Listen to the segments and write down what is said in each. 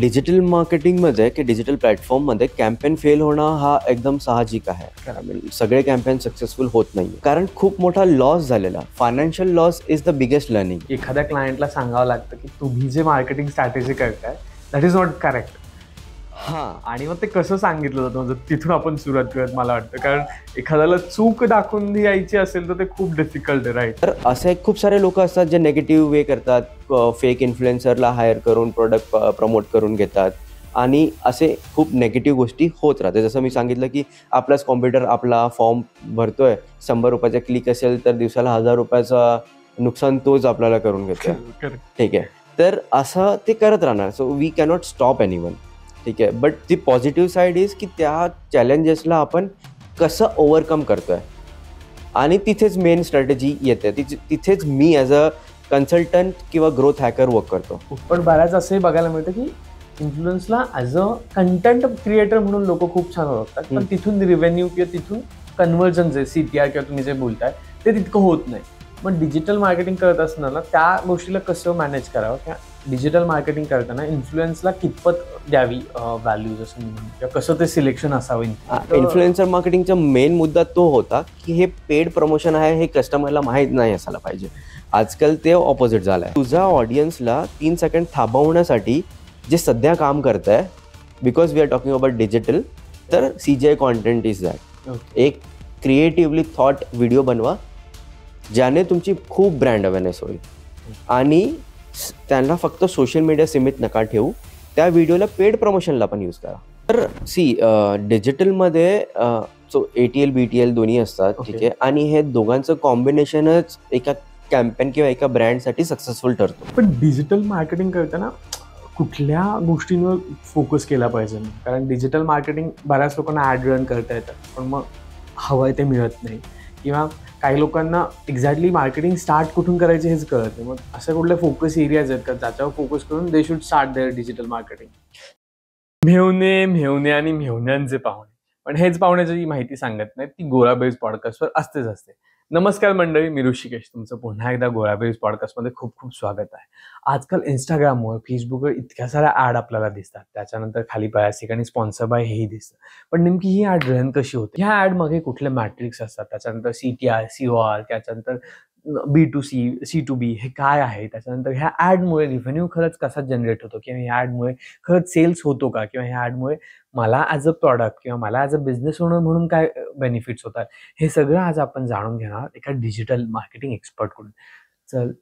Digital मार्केटिंगमध्ये की digital प्लॅटफॉर्ममध्ये कॅम्पेन फेल होणं हा एकदम साहजिक आहे. सगळे कॅम्पेन सक्सेसफुल होत नाही, कारण खूप मोठा लॉस झालेला. Financial loss is the biggest learning. एखाद्या क्लायंटला सांगावं लागतं की तुम्ही जे मार्केटिंग स्ट्रॅटेजी करताय दॅट इज नॉट करेक्ट. आणि मग ते कसं सांगितलं जातं, म्हणजे तिथून आपण सुरुवात करत मला वाटतं, कारण एखाद्याला चूक दाखवून द्यायची असेल तर ते खूप डिफिकल्ट आहे, राईट? तर असे खूप सारे लोक असतात जे नेगेटिव्ह वे करतात, फेक इन्फ्लुएन्सरला हायर करून प्रोडक्ट प्रमोट करून घेतात आणि असे खूप नेगेटिव्ह गोष्टी होत राहते. जसं मी सांगितलं की आपलाच कॉम्प्युटर आपला फॉर्म भरतोय, 100 रुपयाचा क्लिक असेल तर दिवसाला 1000 रुपयाचा नुकसान तोच आपल्याला करून घेतोय. ठीक आहे, तर असं ते करत राहणार. So we cannot stop anyone. ठीक आहे, but the positive side is की त्या चॅलेंजेसला आपण कसं ओव्हरकम करतोय आणि तिथेच मेन स्ट्रॅटेजी येते. तिथेच मी ॲज अ कन्सल्टंट किंवा ग्रोथ हॅकर वर्क करतो. पण बऱ्याच असंही बघायला मिळतं की इन्फ्लुएन्सला ॲज अ कंटेंट क्रिएटर म्हणून लोक खूप छान ओळखतात, पण तिथून रिव्हेन्यू किंवा तिथून कन्व्हर्जन जे CTR किंवा तुम्ही जे बोलताय ते तितकं होत नाही. मग डिजिटल मार्केटिंग करत असताना त्या गोष्टीला कसं मॅनेज करावं, किंवा डिजिटल मार्केटिंग करताना इन्फ्लुएन्सला कितपत द्यावी व्हॅल्यू, जसं मी म्हणतो, किंवा कसं ते सिलेक्शन असावं. इन्फ्लुएन्सर मार्केटिंगचा मेन मुद्दा तो होता की हे पेड प्रमोशन आहे हे कस्टमरला माहीत नाही असायला पाहिजे. आजकाल ते ऑपोजिट झालं आहे. तुझा ऑडियन्सला 3 सेकंड थांबवण्यासाठी जे सध्या काम करत आहे, because we are talking about digital, तर CGI कॉन्टेंट इज दॅट. एक क्रिएटिव्हली थॉट व्हिडिओ बनवा ज्याने तुमची खूप ब्रँड अवेअरनेस होईल आणि त्यांना फक्त सोशल मीडिया सीमित नका ठेवू, त्या व्हिडिओला पेड प्रमोशनला पण यूज करा. तर डिजिटलमध्ये सो ATL BTL दोन्ही असतात. ठीक आहे, आणि हे दोघांचं कॉम्बिनेशनच एका कॅम्पेन किंवा एका ब्रँडसाठी सक्सेसफुल ठरतो. पण डिजिटल मार्केटिंग करताना कुठल्या गोष्टींवर फोकस केला पाहिजे? कारण डिजिटल मार्केटिंग बऱ्याच लोकांना ॲड रन करता येतात, पण मग हवंय ते मिळत नाही, किंवा काही लोकांना एक्झॅक्टली मार्केटिंग स्टार्ट कुठून करायचे हेच कळत नाही. मग अशा कुठले फोकस एरियाज आहेत का ज्याच्यावर फोकस करून they should start their digital marketing? मेहुणे आणि मेहुण्यांचे पाहुणे, पण हेच पाहुण्याची माहिती सांगत नाहीत, ती गोळाबेज पॉडकास्टवर असतेच असते. नमस्कार मंडळी, मी ऋषिकेश, तुमचं पुन्हा एकदा गोळाबेज पॉडकास्टमध्ये खूप खूप स्वागत आहे. आजकाल इंस्टाग्रामवर, फेसबुकवर इतक्या साऱ्या ॲड आपल्याला दिसतात, त्याच्यानंतर खाली बऱ्याच ठिकाणी स्पॉन्सर बाय हेही दिसतं. पण नेमकी ही ॲड रन कशी होते, ह्या ॲड मागे कुठले मॅट्रिक्स असतात, त्याच्यानंतर CTR, COR, त्याच्यानंतर B2C, C2B हे काय आहे, त्याच्यानंतर ह्या ॲडमुळे रिव्हेन्यू खरंच कसा जनरेट होतो, किंवा ह्या ॲडमुळे खरंच सेल्स होतो का, किंवा ह्या ॲडमुळे मला ॲज अ प्रॉडक्ट किंवा मला ॲज अ बिझनेस ओनर म्हणून काय बेनिफिट्स होतात, हे सगळं आज आपण जाणून घेणार एका डिजिटल मार्केटिंग एक्सपर्टकडून.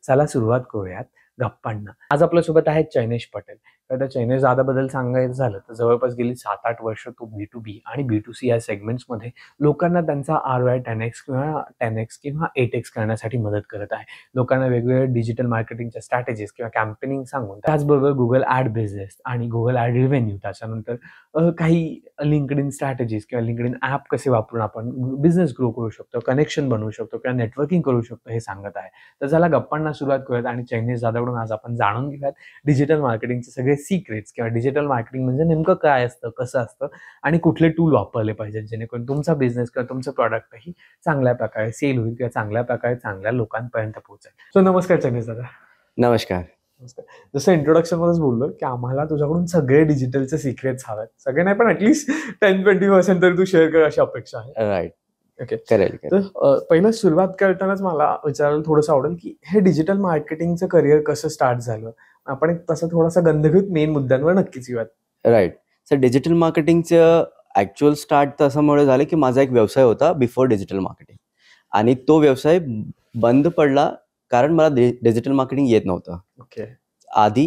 चला सुरुवात करूयात गप्पांना. आज आपल्यासोबत आहेत चैनेश पटेल. तर त्या चैनेश दादाबद्दल सांगायचं झालं तर जवळपास गेली 7-8 वर्ष तो B2B आणि B2C या सेगमेंट्समध्ये लोकांना त्यांचा ROI 10x किंवा 10x किंवा 8x करण्यासाठी मदत करत आहे. लोकांना वेगवेगळ्या डिजिटल मार्केटिंगच्या स्ट्रॅटेजीज किंवा कॅम्पेनिंग सांगून, त्याचबरोबर गुगल ॲड बिझनेस आणि गुगल ॲड रिव्हेन्यू, त्याच्यानंतर काही लिंक्डइन स्ट्रॅटेजीज किंवा लिंक्डइन ॲप कसे वापरून आपण बिझनेस ग्रो करू शकतो, कनेक्शन बनवू शकतो किंवा नेटवर्किंग करू शकतो, हे सांगत आहे. तर चला गप्पांना सुरुवात करूयात आणि चैनेश दादाकडून आज आपण जाणून घेऊयात डिजिटल मार्केटिंगचे सगळे सिक्रेट्स, किंवा डिजिटल मार्केटिंग म्हणजे नेमकं काय असतं, कसं असतं आणि कुठले टूल वापरले पाहिजेत जेणेकरून तुमचा बिझनेस किंवा तुमचं प्रॉडक्टही चांगल्या प्रकारे सेल होईल किंवा चांगल्या प्रकारे चांगल्या लोकांपर्यंत पोहोचेल. सो नमस्कार चैनेश दादा. नमस्कार. जसं इंट्रोडक्शन मध्येच बोललो की आम्हाला तुझ्याकडून सगळे डिजिटलचे सिक्रेट्स हवेत, सगळे नाही पण ऍटलीस्ट 10-20% तरी तू शेअर कर अशी अपेक्षा आहे. राईट. ओके, करेल. तर पहिलं सुरुवात करतानाच मला विचारायला थोडंसं आवडेल की हे डिजिटल मार्केटिंगचं करिअर कसं स्टार्ट झालं. आपण एक तसा थोडासा गंधगीत मेन मुद्द्यांवर नक्कीच येऊयात. राईट. सर, डिजिटल मार्केटिंगचं ॲक्च्युअल स्टार्ट तसामुळे झालं की माझा एक व्यवसाय होता बिफोर डिजिटल मार्केटिंग, आणि तो व्यवसाय बंद पडला कारण मला डिजिटल मार्केटिंग येत नव्हतं. ओके. आधी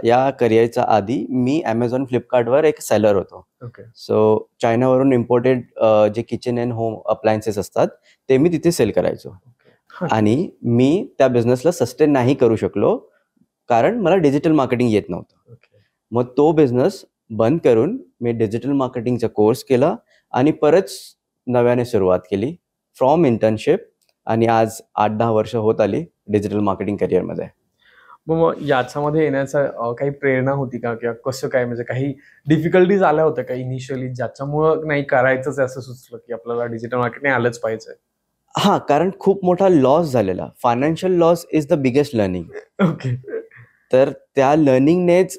या करिअरच्या आधी मी Amazon, फ्लिपकार्टवर एक सेलर होतो. ओके. सो चायनावरून इम्पोर्टेड जे किचन अँड होम अप्लायन्सेस असतात ते मी तिथे सेल करायचो. आणि मी त्या बिझनेसला सस्टेन नाही करू शकलो कारण मला डिजिटल मार्केटिंग येत नव्हतं. मग तो बिझनेस बंद करून मी डिजिटल मार्केटिंगचा कोर्स केला आणि परत नव्याने सुरुवात केली फ्रॉम इंटर्नशिप, आणि आज 8-10 वर्ष होत आली डिजिटल मार्केटिंग करिअरमध्ये. मग याच्यामध्ये येण्याचा काही प्रेरणा होती का, किंवा कसं काय, म्हणजे काही डिफिकल्टीज आल्या होत्या का इनिशियली ज्याच्यामुळं नाही करायचंच असं सुचलं की आपल्याला डिजिटल मार्केटिंग आलंच पाहिजे? हां, कारण खूप मोठा लॉस झालेला. Financial loss is the biggest learning. Okay. तर त्या लर्निंगनेच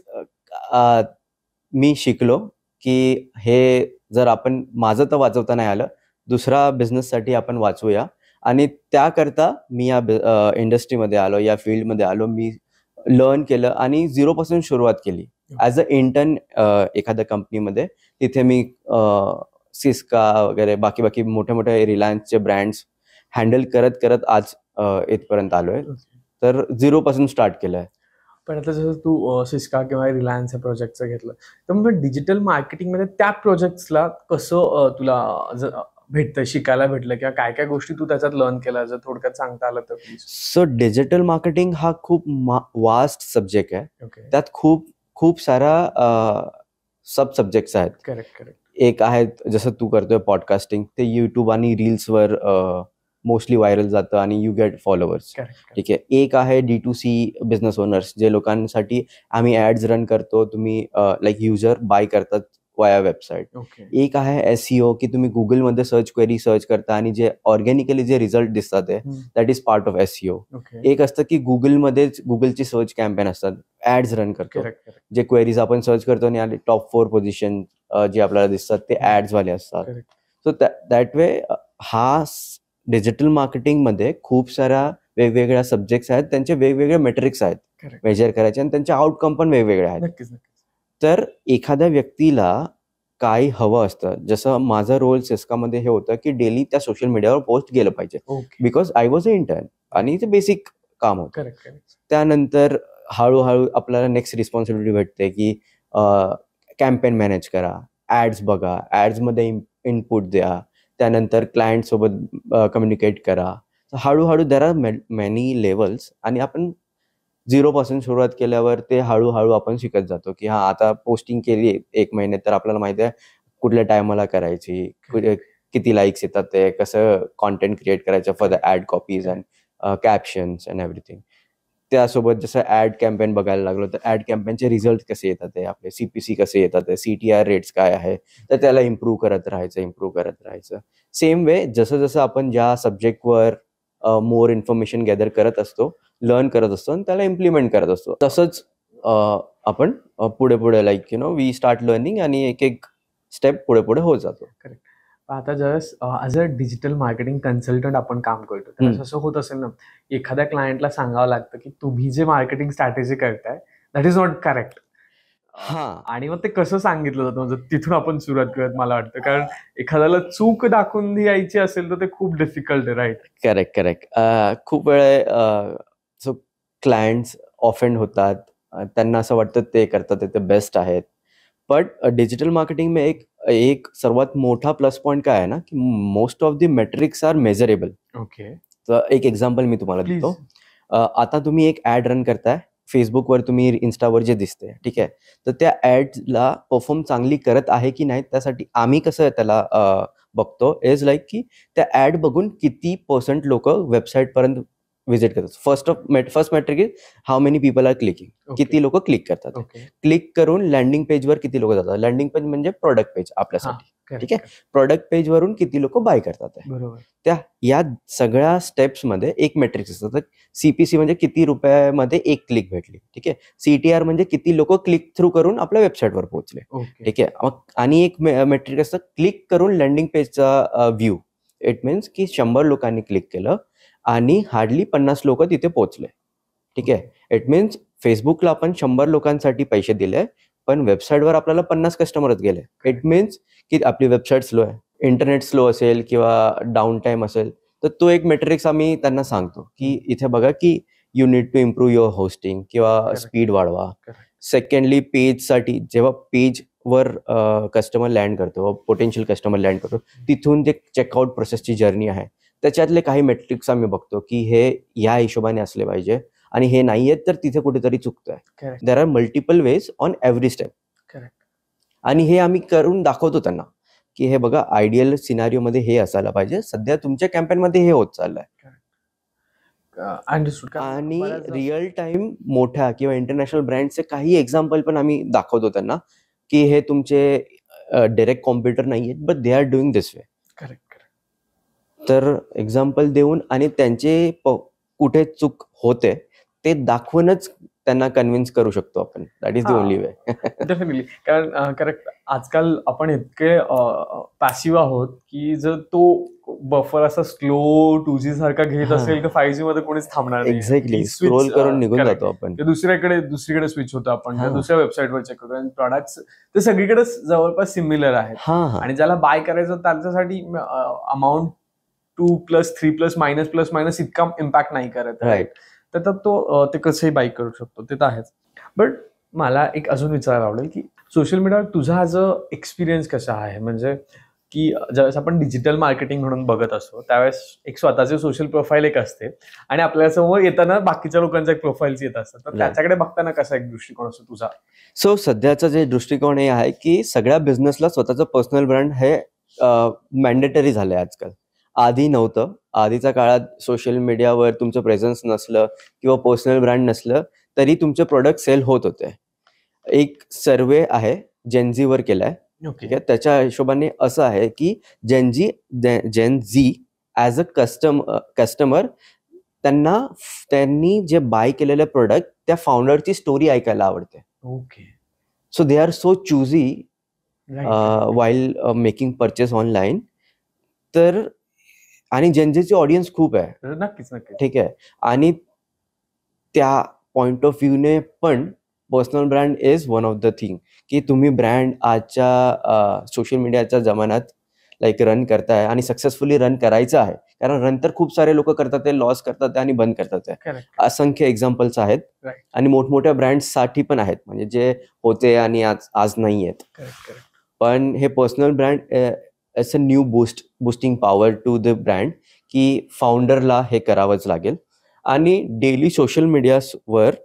मी शिकलो की हे जर आपण माझं तर वाचवता नाही आलं, दुसरा बिझनेससाठी आपण वाचवूया. आणि त्याकरता मी या इंडस्ट्रीमध्ये आलो, या फील्डमध्ये आलो. मी लर्न केलं आणि झिरोपासून सुरुवात केली ॲज अ इंटर्न एखाद्या कंपनीमध्ये. तिथे मी सिस्का वगैरे बाकी मोठ्या मोठ्या रिलायन्सचे ब्रँड्स हँडल करत करत आज इथपर्यंत आलोय. तर झिरोपासून स्टार्ट केलंय. पण आता जसं तू सिस्का किंवा रिलायन्स या प्रोजेक्टचं घेतलं, तर मग डिजिटल मार्केटिंगमध्ये त्या प्रोजेक्ट्सला कसं तुला भेटतं, शिकायला भेटलं, किंवा काय काय गोष्टी तू त्याच्यात लर्न केल्या, जर थोडक्यात सांगता आलं तर प्लीज. सो डिजिटल मार्केटिंग हा खूप वास्ट सब्जेक्ट आहे. ओके. त्यात खूप सारा सब सब्जेक्ट्स आहेत. करेक्ट. एक आहे जसं तू करतोय पॉडकास्टिंग, ते युट्यूब आणि रील्सवर मोस्टली व्हायरल जातं आणि यू गेट फॉलोअर्स. करेक्ट. ठीक आहे. एक आहे D2C बिझनेस ओनर्स, जे लोकांसाठी आम्ही ॲड्स रन करतो. तुम्ही लाईक युजर बाय करतात वाया वेबसाईट. ओके. एक आहे SEO, की तुम्ही गुगलमध्ये क्वेरी सर्च करता आणि जे ऑर्गॅनिकली जे रिझल्ट दिसतात ते that is part of SEO. Okay. एक असतं की गुगलची सर्च कॅम्पेन असतात, ॲड्स रन करतो. करेक्ट. जे क्वेरीज आपण सर्च करतो आणि टॉप 4 पोझिशन जे आपल्याला दिसतात ते ॲड्स वाले असतात. करेक्ट. सो दॅट वे हा डिजिटल मार्केटिंगमध्ये खूप साऱ्या वेगवेगळ्या सब्जेक्ट्स आहेत, त्यांचे वेगवेगळे मेट्रिक्स आहेत करेक्ट. मेजर करायचे, आणि त्यांचे आउटकम पण वेगवेगळे आहेत. नक्कीच. तर एखाद्या व्यक्तीला काय हवं असतं, जसं माझं रोल सिस्कामध्ये हे होतं की डेली त्या सोशल मीडियावर पोस्ट गेलं पाहिजे, okay. Because I was a intern आणि ते बेसिक काम होतं. करेक्ट. त्यानंतर हळूहळू आपल्याला नेक्स्ट रिस्पॉन्सिबिलिटी भेटते की कॅम्पेन मॅनेज करा, ॲड्स बघा, ॲड्समध्ये इनपुट द्या, त्यानंतर क्लायंट सोबत कम्युनिकेट करा. हळूहळू देर आर मेनी लेवल्स, आणि आपण झिरोपासून सुरुवात केल्यावर ते हळूहळू आपण शिकत जातो की आता पोस्टिंग केली 1 महिन्यात, तर आपल्याला माहिती आहे कुठल्या टायमाला करायची, किती लाईक्स येतात, ते कसं कॉन्टेंट क्रिएट करायचं for the add copies and captions and everything. त्यासोबत जसं ॲड कॅम्पेन बघायला लागलो, तर ॲड कॅम्पेनचे रिझल्ट कसे येतात, ते आपले CPC कसे येतात, CTR रेट्स काय आहे, तर त्याला इम्प्रूव्ह करत राहायचं. सेम वे जसं आपण ज्या सब्जेक्टवर मोर इन्फॉर्मेशन गॅदर करत असतो, लर्न करत असतो आणि त्याला इम्प्लिमेंट करत असतो, तसंच आपण पुढे लाईक वी स्टार्ट लर्निंग आणि एक स्टेप पुढे होत जातो. आता just as a digital marketing consultant आपण काम करतो, तर असं होत असेल ना, एखाद्या क्लायंटला सांगावं लागतं की तुम्ही जे मार्केटिंग स्ट्रॅटेजी करताय दॅट इज नॉट करेक्ट. आणि मग ते कसं सांगितलं जातं, म्हणजे तिथून आपण सुरुवात करत मला वाटतं, कारण एखाद्याला चूक दाखवून द्यायची असेल तर ते खूप डिफिकल्ट आहे. राईट. करेक्ट. खूप वेळे सो क्लायंट्स ऑफेंड होतात, त्यांना असं वाटतं ते करतात ते बेस्ट आहेत. बट डिजिटल मार्केटिंग में एक सर्वात मोठा प्लस पॉइंट काय आहे ना, की most of the metrics are measurable. Okay. तर एक एक्झाम्पल मी तुम्हाला प्लीज. देतो. आता तुम्ही एक ॲड रन करताय फेसबुकवर, तुम्ही इन्स्टावर जे दिसते, ठीक आहे, तर त्या ॲडला परफॉर्म चांगली करत आहे की नाही, त्यासाठी आम्ही कसं त्याला बघतो इज लाईक की त्या ॲड बघून किती % लोक वेबसाईटपर्यंत व्हिजिट करतात. First metric is how many people are clicking, किती लोक क्लिक करतात. ओके. क्लिक करून लँडिंग पेजवर किती लोक जातात. लँडिंग पेज म्हणजे प्रोडक्ट पेज आपल्यासाठी, ठीक आहे. प्रोडक्ट पेजवरून किती लोक बाय करतात. बरोबर. या सगळ्या स्टेप्समध्ये एक मेट्रिक्स असतं. CPC म्हणजे किती रुपयामध्ये एक क्लिक भेटली, ठीक आहे. CTR म्हणजे किती लोक क्लिक थ्रू करून आपल्या वेबसाईटवर पोहोचले, ठीक आहे. आणि एक मेट्रिक असतं क्लिक करून लँडिंग पेजचा व्ह्यू. इट मीन्स की 100 लोकांनी क्लिक केलं आणि हार्डली 50 लोक तिथे पोहोचले, ठीक आहे. इट मीन्स फेसबुकला आपण 100 लोकांसाठी पैसे दिले, पण वेबसाईटवर आपल्याला 50 कस्टमरच गेले. इट मीन्स की आपली वेबसाईट स्लो आहे, इंटरनेट स्लो असेल किंवा डाऊन टाईम असेल, तर तो एक मेट्रिक्स आम्ही त्यांना सांगतो की इथे बघा की you need to improve your hosting किंवा स्पीड वाढवा. सेकंडली पेजसाठी जेव्हा पेजवर कस्टमर लँड करतो, पोटेन्शियल कस्टमर लँड करतो, तिथून जे चेकआउट प्रोसेसची जर्नी आहे, त्याच्यातले काही मेट्रिक्स आम्ही बघतो की हे या हिशोबाने असले पाहिजे, आणि हे नाही आहेत तर तिथे कुठेतरी चुकतोय. There are multiple ways on every step. आणि हे आम्ही करून दाखवतो त्यांना की हे बघा आयडियल सिनारिओमध्ये हे असायला पाहिजे, सध्या तुमच्या कॅम्पेनमध्ये हे होत चाललंय. आणि रिअल टाइम मोठ्या किंवा इंटरनॅशनल ब्रँडचे काही एक्झाम्पल पण आम्ही दाखवतो त्यांना की हे तुमचे डायरेक्ट कॉम्प्युटर नाही आहेत, but they are doing this way. तर एक्झाम्पल देऊन आणि त्यांचे कुठे चूक होते ते दाखवूनच त्यांना कन्व्हिन्स करू शकतो आपण. दॅट इज द हा. Only way. डेफिनेटली. कारण करेक्ट, आजकाल आपण इतके पॅसिव्ह आहोत की जर तो बफर असा स्लो 2G सारखा घेत हा. असेल तर 5G मध्ये कोणीच थांबणार नाही. एक्झॅक्टली. स्क्रोल करून निघून जातो आपण. दुसरीकडे स्विच होतो आपण, हा. दुसऱ्या वेबसाईटवर चेक करतो आणि प्रॉडक्ट्स ते सगळीकडे जवळपास सिमिलर आहेत. हा. आणि ज्याला बाय करायचं त्याच्यासाठी अमाऊंट 2+3+ -+- इतका इम्पॅक्ट नाही करत. राईट. तर तो ते कसंही बाय करू शकतो, ते तर आहेच. बट मला एक अजून विचारायला आवडेल की सोशल मीडियावर तुझा ॲज अ एक्सपिरियन्स कसा आहे? म्हणजे की ज्यावेळेस आपण डिजिटल मार्केटिंग म्हणून बघत असतो त्यावेळेस एक स्वतःचे सोशल प्रोफाईल एक असते आणि आपल्यासमोर येताना बाकीच्या लोकांच्या प्रोफाइल्स येत असतात, तर त्याच्याकडे बघताना कसा एक दृष्टिकोन असतो तुझा? सो सध्याचा जे दृष्टिकोन हे आहे की सगळ्या बिझनेसला स्वतःचं पर्सनल ब्रँड हे मॅन्डेटरी झालंय आजकाल. आधी नव्हतं. आधीच्या काळात सोशल मीडियावर तुमचं प्रेझन्स नसलं किंवा पर्सनल ब्रँड नसलं तरी तुमचे प्रोडक्ट सेल होत होते. एक सर्वे आहे जेनझीवर केलाय. ठीक आहे. त्याच्या हिशोबाने असं आहे की जेन झी ॲज अ कस्टमर त्यांनी जे बाय केलेले प्रोडक्ट त्या फाउंडरची स्टोरी ऐकायला आवडते. Okay. So they are so choosy while making purchase online. तर आणि जेनझीची ऑडियन्स खूप आहे. नक्कीच. ठीक आहे. आणि त्या पॉइंट ऑफ व्ह्यूने पण personal brand is one of the thing की तुम्ही ब्रँड आजच्या सोशल मीडियाच्या जमान्यात रन करताय आणि सक्सेसफुली रन करायचं आहे. कारण रन तर खूप सारे लोक करतात, ते लॉस करतात आणि बंद करतात. असंख्य एक्झाम्पल्स आहेत आणि मोठमोठ्या ब्रँड्ससाठी पण आहेत, म्हणजे जे होते आणि आज नाही आहेत. पण हे personal brand it's a new boosting power to the brand की फाउंडरला हे करावंच लागेल. आणि डेली सोशल मीडियावर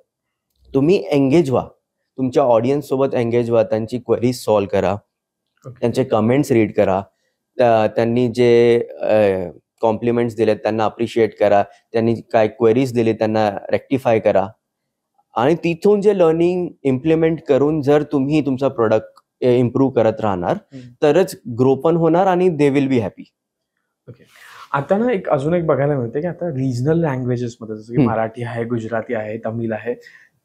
तुम्ही एंगेज व्हा, तुमच्या ऑडियन्स सोबत एंगेज व्हा, त्यांची क्वेरीज सॉल्व्ह करा, त्यांचे कमेंट्स रीड करा, त्यांनी जे कॉम्प्लिमेंट्स दिलेत त्यांना अप्रिशिएट करा, त्यांनी काय क्वेरीज दिले त्यांना रेक्टिफाय करा. आणि तिथून जे लर्निंग इम्प्लिमेंट करून जर तुम्ही तुमचा प्रोडक्ट इम्प्रूव्ह करत राहणार तरच ग्रो पण होणार आणि they will be happy. Okay. आता ना अजून एक बघायला मिळते की आता रिजनल लँग्वेजेसमध्ये जसं की मराठी आहे, गुजराती आहे, तमिळ आहे,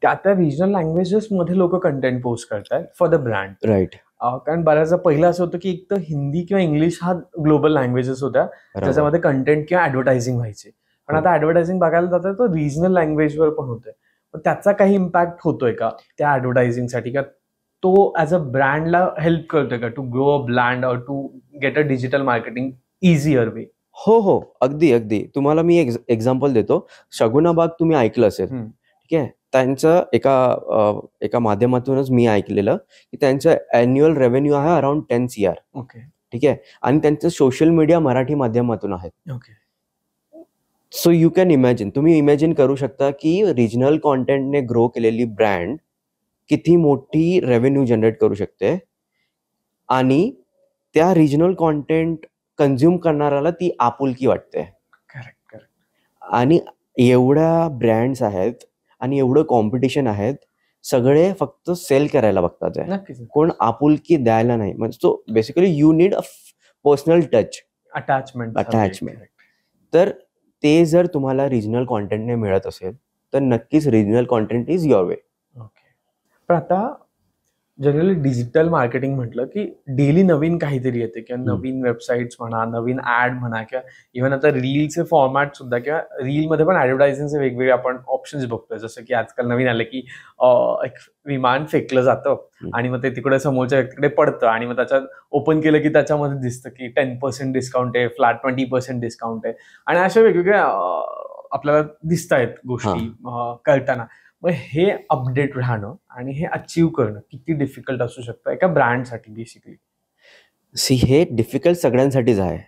त्या रिजनल लँग्वेजेसमध्ये लोक कंटेंट पोस्ट करतात फॉर द ब्रँड. राईट. कारण बऱ्याचदा पहिलं असं होतं की एक तर हिंदी किंवा इंग्लिश हा ग्लोबल लँग्वेजेस होत्या ज्याच्यामध्ये कंटेंट किंवा ऍडव्हर्टायझिंग व्हायचे. पण आता ऍडव्हर्टायझिंग बघायला जातं तर रिजनल लँग्वेजवर पण होतंय. पण त्याचा काही इम्पॅक्ट होतोय का त्या ऍडव्हर्टायझिंगसाठी? का तो ॲज अ ब्रँडला हेल्प करतोय का टू ग्रो अ ब्रँड और to get a digital marketing easier way? हो, अगदी. तुम्हाला मी एक्झाम्पल देतो. शगुनाबाग तुम्ही ऐकलं असेल. ठीक आहे. त्यांचं एका माध्यमातूनच मी ऐकलेलं की त्यांचं अॅन्युअल रेव्हेन्यू आहे अराउंड 10 CR. ओके. ठीक आहे. आणि त्यांचं सोशल मीडिया मराठी माध्यमातून आहे. Okay. So you can imagine, तुम्ही इमॅजिन करू शकता की रिजनल कॉन्टेंटने ग्रो केलेली ब्रँड किती मोठी रेव्हेन्यू जनरेट करू शकते. आणि त्या रिजनल कॉन्टेंट कन्झ्युम करणाऱ्याला ती आपुलकी वाटते. करेक्ट. आणि एवढ्या ब्रँड्स आहेत आणि एवढं कॉम्पिटिशन आहेत, सगळे फक्त सेल करायला बघतात आहे, कोण आपुलकी द्यायला नाही. म्हणजे so basically you need a personal touch, attachment. तर ते जर तुम्हाला रिजनल कॉन्टेंटने मिळत असेल तर नक्कीच regional content is your way. Okay. पण आता जनरली डिजिटल मार्केटिंग म्हटलं की डेली नवीन काहीतरी येते किंवा नवीन वेबसाईट्स म्हणा, नवीन ऍड म्हणा, किंवा इव्हन आता रीलचे फॉर्मॅट सुद्धा, किंवा रीलमध्ये पण ऍडव्हर्टायझिंगचे वेगवेगळे आपण ऑप्शन्स बघतोय. जसं की आजकाल नवीन आलं की एक विमान फेकलं जातं आणि मग ते तिकडे समोरच्या व्यक्तीकडे पडतं आणि मग त्याच्यात ओपन केलं की त्याच्यामध्ये दिसतं की 10% डिस्काउंट आहे, फ्लॅट 20% डिस्काउंट आहे, आणि अशा वेगवेगळ्या आपल्याला दिसत आहेत गोष्टी कळताना. मग हे अपडेट राहणं आणि हे अचीव्ह करणं किती डिफिकल्ट असू शकतं एका ब्रँडसाठी बेसिकली? हे डिफिकल्ट सगळ्यांसाठीच आहे.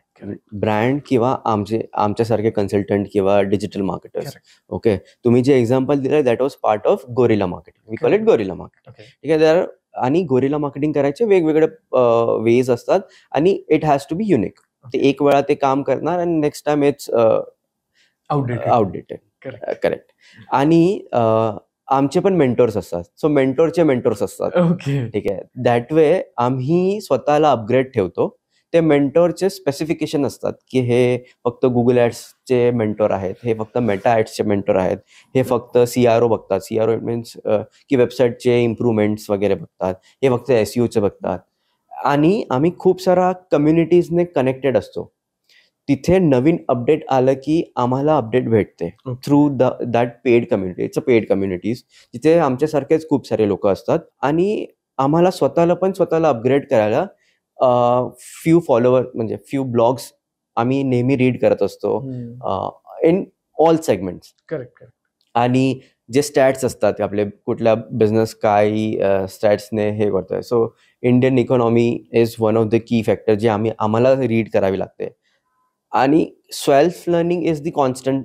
ब्रँड किंवा आमच्यासारखे कन्सल्टंट किंवा डिजिटल मार्केटर्स. ओके. तुम्ही जे एक्झाम्पल दिलं that was part of guerrilla marketing. We call it guerrilla marketing. ठीक आहे. आणि गोरिला मार्केटिंग करायचे वेगवेगळे वेज असतात आणि it has to be unique. ते एक वेळा ते काम करणार आणि next time it's outdated. Correct. आणि आमचे पण मेंटर्स असतात. सो मेंटोरचे मेंटर्स असतात. ओके. ठीक आहे. दॅट वे आम्ही स्वतःला अपग्रेड ठेवतो ते मेंटॉरचे स्पेसिफिकेशन असतात की हे फक्त गुगल ॲड्सचे मेंटॉर आहेत, हे फक्त मेटा ॲड्सचे मेंटॉर आहेत, हे फक्त CRO बघतात. CRO मीन्स की वेबसाईटचे इम्प्रूव्हमेंट्स वगैरे बघतात, हे फक्त SEOचे बघतात. आणि आम्ही खूप सारा कम्युनिटीजने कनेक्टेड असतो. तिथे नवीन अपडेट आलं की आम्हाला अपडेट भेटते through that paid community. It's a paid communities, जिथे आमच्यासारखेच खूप सारे लोक असतात. आणि आम्हाला स्वतःला अपग्रेड करायला फ्यू फॉलोअर म्हणजे फ्यू ब्लॉग्स आम्ही नेहमी रीड करत असतो इन ऑल सेगमेंट्स. करेक्ट. आणि जे स्टॅट्स असतात आपले, कुठल्या बिझनेस काय स्टॅट्सने हे करतोय. So Indian economy is one of the key factor जे आम्हाला रीड करावी लागते. आणि self learning is the constant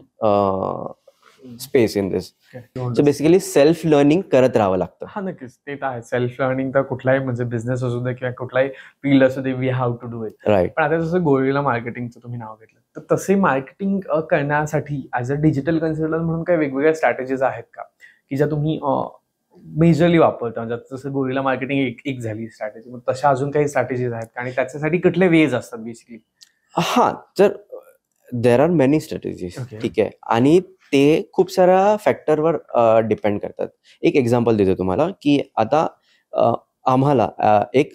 space in this. So basically self learning करत राहावं लागतं. हा, नक्कीच ते तर आहे. सेल्फ लर्निंग तर कुठलाही म्हणजे बिझनेस असू दे किंवा कुठलाही फील्ड असू दे, we have to do it. Right. पण आता जसं गोरिल्ला मार्केटिंगचं तुम्ही नाव घेतलं, तर तसे मार्केटिंग करण्यासाठी ॲज अ डिजिटल कन्सल्टंट म्हणून काही वेगवेगळ्या स्ट्रॅटेजीज आहेत का की ज्या तुम्ही मेजरली वापरता? जसं गोरिल्ला मार्केटिंग एक झाली स्ट्रॅटेजी, मग तशा अजून काही स्ट्रॅटेजीज आहेत का? आणि त्याच्यासाठी कुठले वेज असतात बेसिकली? हां, तर there are many strategies. Okay. ठीक आहे. आणि ते खूप साऱ्या फॅक्टरवर डिपेंड करतात. एक एक्झाम्पल देतो तुम्हाला की आता आम्हाला एक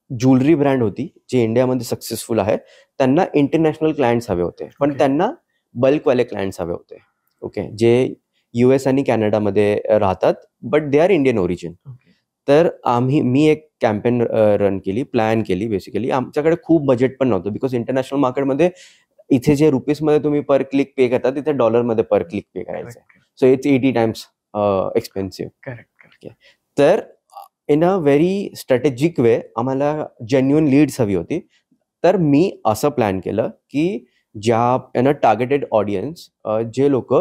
ज्वेलरी ब्रँड होती जे इंडियामध्ये सक्सेसफुल आहे. त्यांना इंटरनॅशनल क्लायंट्स हवे होते, पण Okay. त्यांना बल्कवाले क्लायंट्स हवे होते. ओके, जे US आणि कॅनडामध्ये राहतात, but they are Indian origin. तर मी एक कॅम्पेन रन केली, प्लॅन केली. बेसिकली आमच्याकडे खूप बजेट पण नव्हतं, बिकॉज इंटरनॅशनल मार्केटमध्ये इथे जे रुपीजमध्ये तुम्ही पर क्लिक पे करता, तिथे डॉलरमध्ये पर क्लिक पे करायचं. So it's 80 times expensive. Correct. तर इन अ व्हेरी स्ट्रॅटेजिक वे आम्हाला जेन्युइन लीड्स हवी होती. तर मी असं प्लॅन केलं की ज्या टार्गेटेड ऑडियन्स जे लोक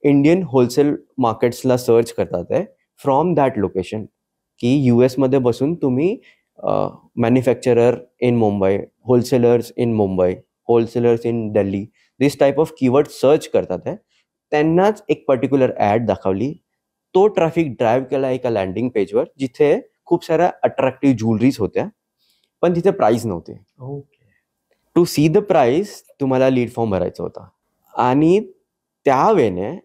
इंडियन होलसेल मार्केट्सला सर्च करतात आहे फ्रॉम दॅट लोकेशन, की US मध्ये बसून तुम्ही manufacturer in Mumbai, wholesalers in Mumbai, wholesalers in Delhi, this type of keyword search करतात आहे, त्यांनाच एक पर्टिक्युलर ॲड दाखवली. तो ट्रॅफिक ड्राईव्ह केला एका लँडिंग पेजवर, जिथे खूप साऱ्या अट्रॅक्टिव्ह ज्वेलरीज होत्या, पण तिथे प्राइस नव्हते. Okay. To see the price तुम्हाला लीड फॉर्म भरायचा होता. आणि त्या वेने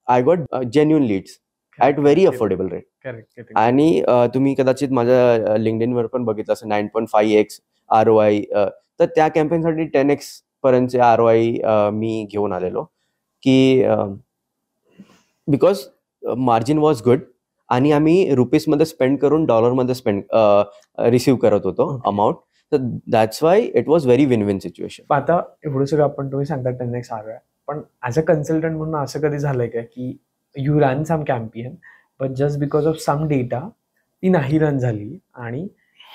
I got genuine leads at very affordable rate. Correct. आणि तुम्ही कदाचित माझ्या लिंक्डइनवर पण बघितलं असं 9.5x ROI. तर त्या कॅम्पेनसाठी 10x पर्यंतचे ROI मी घेऊन आलेलो, की बिकॉज मार्जिन वॉज गुड आणि आम्ही रुपीजमध्ये स्पेंड करून डॉलरमध्ये रिसिव्ह करत होतो अमाऊंट. तर that's why it was very win win situation. आता एवढं सगळं आपण तुम्ही सांगता 10x ROI, पण ॲज अ कन्सल्टंट म्हणून असं कधी झालंय का की you run some campaign but just because of some data ती नाही रन झाली आणि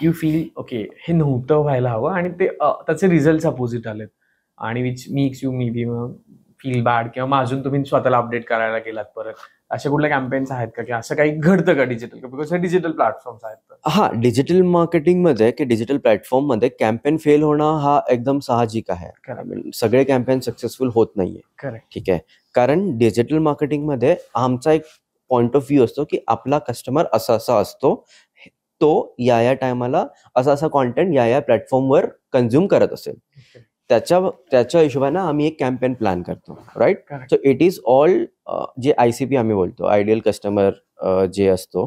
यू फील ओके हे नव्हतं व्हायला हवं आणि ते त्याचे रिझल्ट अपोजिट आलेत आणि which makes you may be feel bad, किंवा मग अजून तुम्ही स्वतःला अपडेट करायला गेलात परत? अशा कुठल्या कॅम्पेन्स आहेत का की असं काही घडतं का डिजिटल, बिकॉज हे डिजिटल प्लॅटफॉर्म्स आहेत तर? हा, डिजिटल मार्केटिंगमध्ये की डिजिटल प्लॅटफॉर्ममध्ये कॅम्पेन फेल होणं हा एकदम साहजिक आहे. सगळे कॅम्पेन सक्सेसफुल होत नाहीये. करेक्ट. ठीक आहे. कारण डिजिटल मार्केटिंगमध्ये आमचा एक पॉइंट ऑफ व्ह्यू असतो की आपला कस्टमर असा असतो, तो या टायमाला असा कॉन्टेंट या प्लॅटफॉर्मवर कन्झ्युम करत असेल. त्याच्या हिशोबाने आम्ही एक कॅम्पेन प्लॅन करतो. Right. So it is all जे ICP आम्ही बोलतो, आयडियल कस्टमर जे असतो,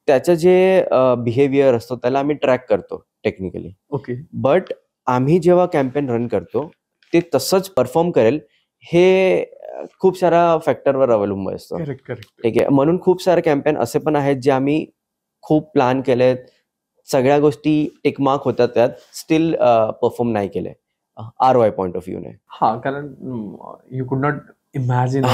त्याचं जे बिहेवियर असतो त्याला आम्ही ट्रॅक करतो टेक्निकली. ओके. बट आम्ही जेव्हा कॅम्पेन रन करतो ते तसंच परफॉर्म करेल हे खूप साऱ्या फॅक्टरवर अवलंबून असतं. करेक्ट. ठीक आहे. म्हणून खूप सारे कॅम्पेन असे पण आहेत जे आम्ही खूप प्लॅन केलेत, सगळ्या गोष्टी टिकमार्क होतात, त्यात स्टील परफॉर्म नाही केले ROI पॉइंट ऑफ व्ह्यूने. हा, कारण you could not imagine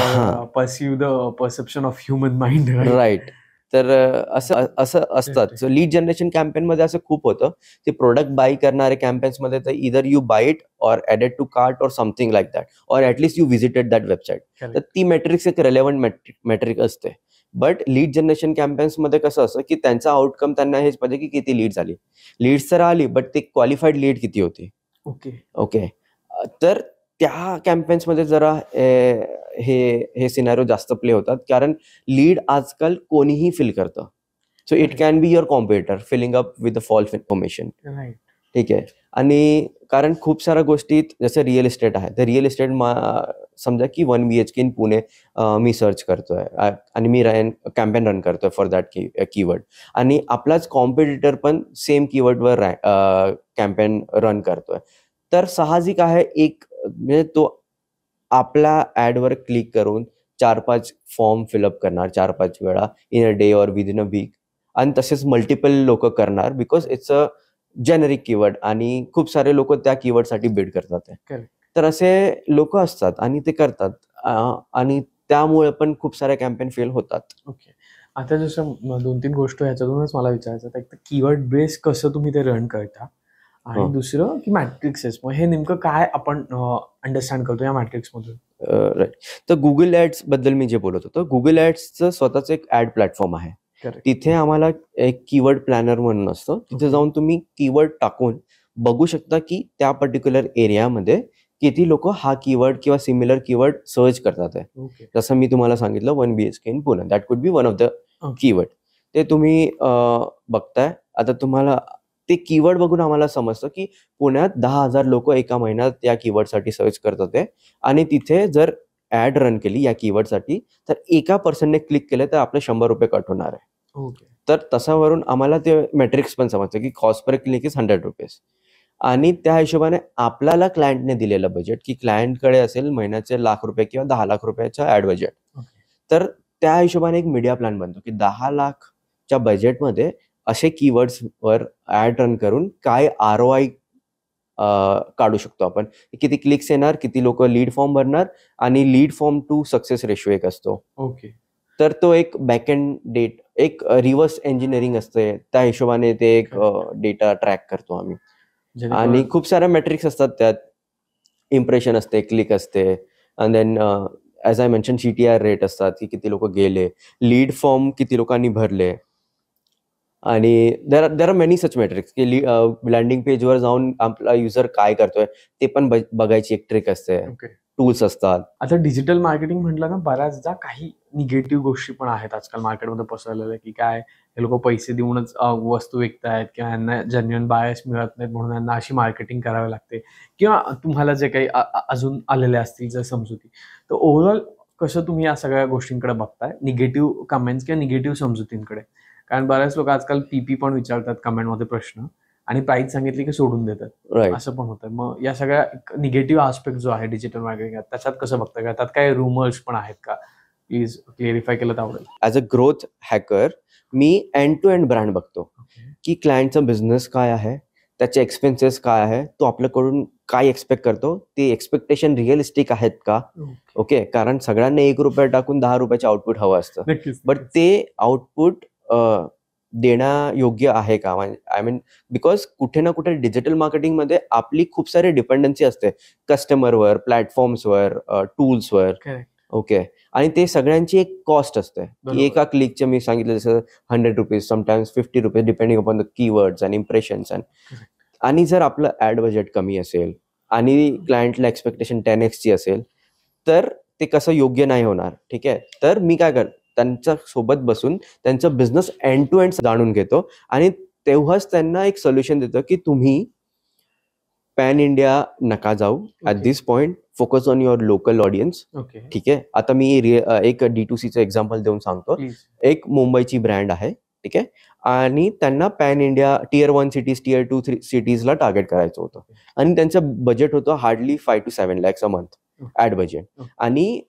perceive the perception of human mind. Right. तर असं असतात. सो लीड जनरेशन कॅम्पेनमध्ये असं खूप होतं. ते प्रोडक्ट बाय करणारे कॅम्पेन्समध्ये तर either you buy it or added to cart or something like that, or at least you visited that website. तर ती मेट्रिक्स एक रेलेव्हंट मेट्रिक असते. बट लीड जनरेशन कॅम्पेन्समध्ये कसं असतं की त्यांचा आउटकम त्यांना हेच पाहिजे की किती लीड झाली. लीड्स तर आली, बट ते क्वालिफाईड लीड किती होती. ओके. तर त्या कॅम्पेन्समध्ये जरा हे सिनारिओ जास्त प्ले होतात, कारण लीड आजकाल कोणीही फिल करतं. So it can be your competitor filling up with the false information. Right. ठीक आहे. आणि कारण खूप साऱ्या गोष्टीत जसं रिअल इस्टेट आहे, तर रिअल इस्टेट समजा की 1 BHK in Pune me search करतोय आणि मी कॅम्पेन रन करतोय फॉर दॅट कीवर्ड, आणि आपलाच कॉम्पिटिटर पण सेम कीवर्डवर कॅम्पेन रन करतोय. तर साहजिक आहे एक म्हणजे तो आपल्या ॲडवर क्लिक करून 4-5 फॉर्म फिलअप करणार 4-5 वेळा in a day or within a week, आणि तसेच मल्टिपल लोक करणार because it's a generic keyword आणि खूप सारे लोक त्या कीवर्डसाठी बिड करतात आहे. Correct. तर असे लोक असतात आणि ते करतात आणि त्यामुळे पण खूप सारे कॅम्पेन फेल होतात. ओके. आता जसं 2-3 गोष्ट ह्याच्यातूनच मला विचारायचं होतं. एक तर कीवर्ड बेस कसं तुम्ही ते रन करता आणि हं. दुसरं की मॅट्रिक्सेस. मग हे नेमकं काय आपण अंडरस्टँड करतो या मॅट्रिक्समधून? राईट. तर गुगल ॲड्स बद्दल मी जे बोलत होतो, गुगल ॲड्सचं स्वतःचं एक ॲड प्लॅटफॉर्म आहे. करेक्ट. तिथे आम्हाला एक कीवर्ड प्लॅनर म्हणून असतं. तिथे Okay. जाऊन तुम्ही कीवर्ड टाकून बघू शकता की त्या पर्टिक्युलर एरियामध्ये किती लोक हा कीवर्ड किंवा सिमिलर कीवर्ड सर्च करतात आहे. ओके. जसं मी तुम्हाला सांगितलं 1 BHK in Pune, that could be one of the Okay. Keyword. ते तुम्ही बघताय. आता तुम्हाला ते कीवर्ड बघून आम्हाला समजतं की पुण्यात 10,000 लोक एका महिन्यात या कीवर्डसाठी सर्च करतात आहे, आणि तिथे जर ॲड रन केली या कीवर्डसाठी तर एका पर्सनने क्लिक केलं तर आपले ₹100 कट होणार आहे. ओके. तर तसावरून आम्हाला ते मॅट्रिक्स पण समजतं की कॉस्ट पर क्लिक इज ₹100, आणि त्या हिशोबाने आपल्याला क्लायंटने दिलेलं बजेट की क्लायंटकडे असेल महिन्याचे ₹1,00,000 किंवा ₹10,00,000 ॲड बजेट. ओके. तर त्या हिशोबाने एक मीडिया प्लॅन बनतो की 10,00,000च्या बजेटमध्ये असे कीवर्ड्सवर ॲड रन करून काय ROI काढू शकतो आपण. किती क्लिक्स येणार, किती लोक लीड फॉर्म भरणार, आणि lead form to success ratio एक असतो. ओके. तर तो एक बॅकएंड एक रिव्हर्स इंजिनिअरिंग असते, त्या हिशोबाने ते एक डेटा ट्रॅक करतो आम्ही. आणि खूप साऱ्या मेट्रिक्स असतात त्यात. इम्प्रेशन असते, क्लिक असते, and then as I mention CTR rate असतात की किती लोक गेले, लीड फॉर्म किती लोकांनी भरले, आणि there are many such matrix की लँडिंग पेजवर जाऊन आपला युजर काय करतोय ते पण बघायची एक ट्रिक असते. ओके. टूल्स असतात. आता डिजिटल मार्केटिंग म्हटलं ना, बऱ्याचदा काही निगेटिव्ह गोष्टी पण आहेत आजकाल मार्केटमध्ये पसरलेल्या, की काय हे लोक पैसे देऊनच वस्तू विकतायत किंवा यांना जेन्युइन बायर्स मिळत नाहीत म्हणून यांना अशी मार्केटिंग करावी लागते, किंवा तुम्हाला जे काही अजून आलेले असतील जर समजुती. तर ओव्हरऑल कसं तुम्ही या सगळ्या गोष्टींकडे बघताय, निगेटिव्ह कमेंट्स किंवा निगेटिव्ह समजुतींकडे? कारण बऱ्याच लोक आजकाल PP पण विचारतात कमेंटमध्ये प्रश्न, आणि प्राइस सांगितली की सोडून देतात. राईट. असं पण होतं. मग या सगळ्या निगेटिव्ह आस्पेक्ट जो आहे डिजिटल मार्केटिंग त्याच्यात कसं बघता का? त्यात काही रुमर्स पण आहेत का? प्लीज क्लिअरिफाय केलं तर आवडेल. ॲज अ ग्रोथ हॅकर मी एंड टू एंड ब्रँड बघतो की क्लायंटचा बिझनेस काय आहे, त्याचे एक्सपेन्सेस काय आहे, तो आपल्याकडून काय एक्सपेक्ट करतो, ते एक्सपेक्टेशन रिअलिस्टिक आहेत का. ओके. कारण सगळ्यांना ₹1 टाकून ₹10चे आउटपुट हवं असतं, नक्कीच. बट ते आउटपुट देण्यायोग्य आहे का. आय मीन बिकॉज कुठे ना कुठे डिजिटल मार्केटिंगमध्ये आपली खूप सारी डिपेंडन्सी असते कस्टमरवर, प्लॅटफॉर्म्सवर, टूल्सवर. Correct. ओके. आणि ते सगळ्यांची एक कॉस्ट असते बरोबर. की एका क्लिकचे मी सांगितलं जसं ₹100, sometimes ₹50 depending upon the keywords and impressions. आणि जर आपलं ॲड बजेट कमी असेल आणि क्लायंटला एक्सपेक्टेशन 10x ची असेल तर ते कसं योग्य नाही होणार. ठीक आहे. तर मी काय करतो, त्यांच्या सोबत बसून त्यांचं बिझनेस एंड टू एंड जाणून घेतो, आणि तेव्हाच त्यांना एक सोल्युशन देतो की तुम्ही पॅन इंडिया नका जाऊ at Okay. This point, focus on your local audience. Okay. ठीक आहे. आता मी एक D2Cचं एक्झाम्पल देऊन सांगतो. प्लीज. एक मुंबईची ब्रँड आहे. ठीक आहे. आणि त्यांना pan India Tier 1 cities, Tier 2 सिटीजला टार्गेट करायचं होतं, आणि त्यांचं बजेट होतं hardly 5 to 7 lakhs a month ad budget. आणि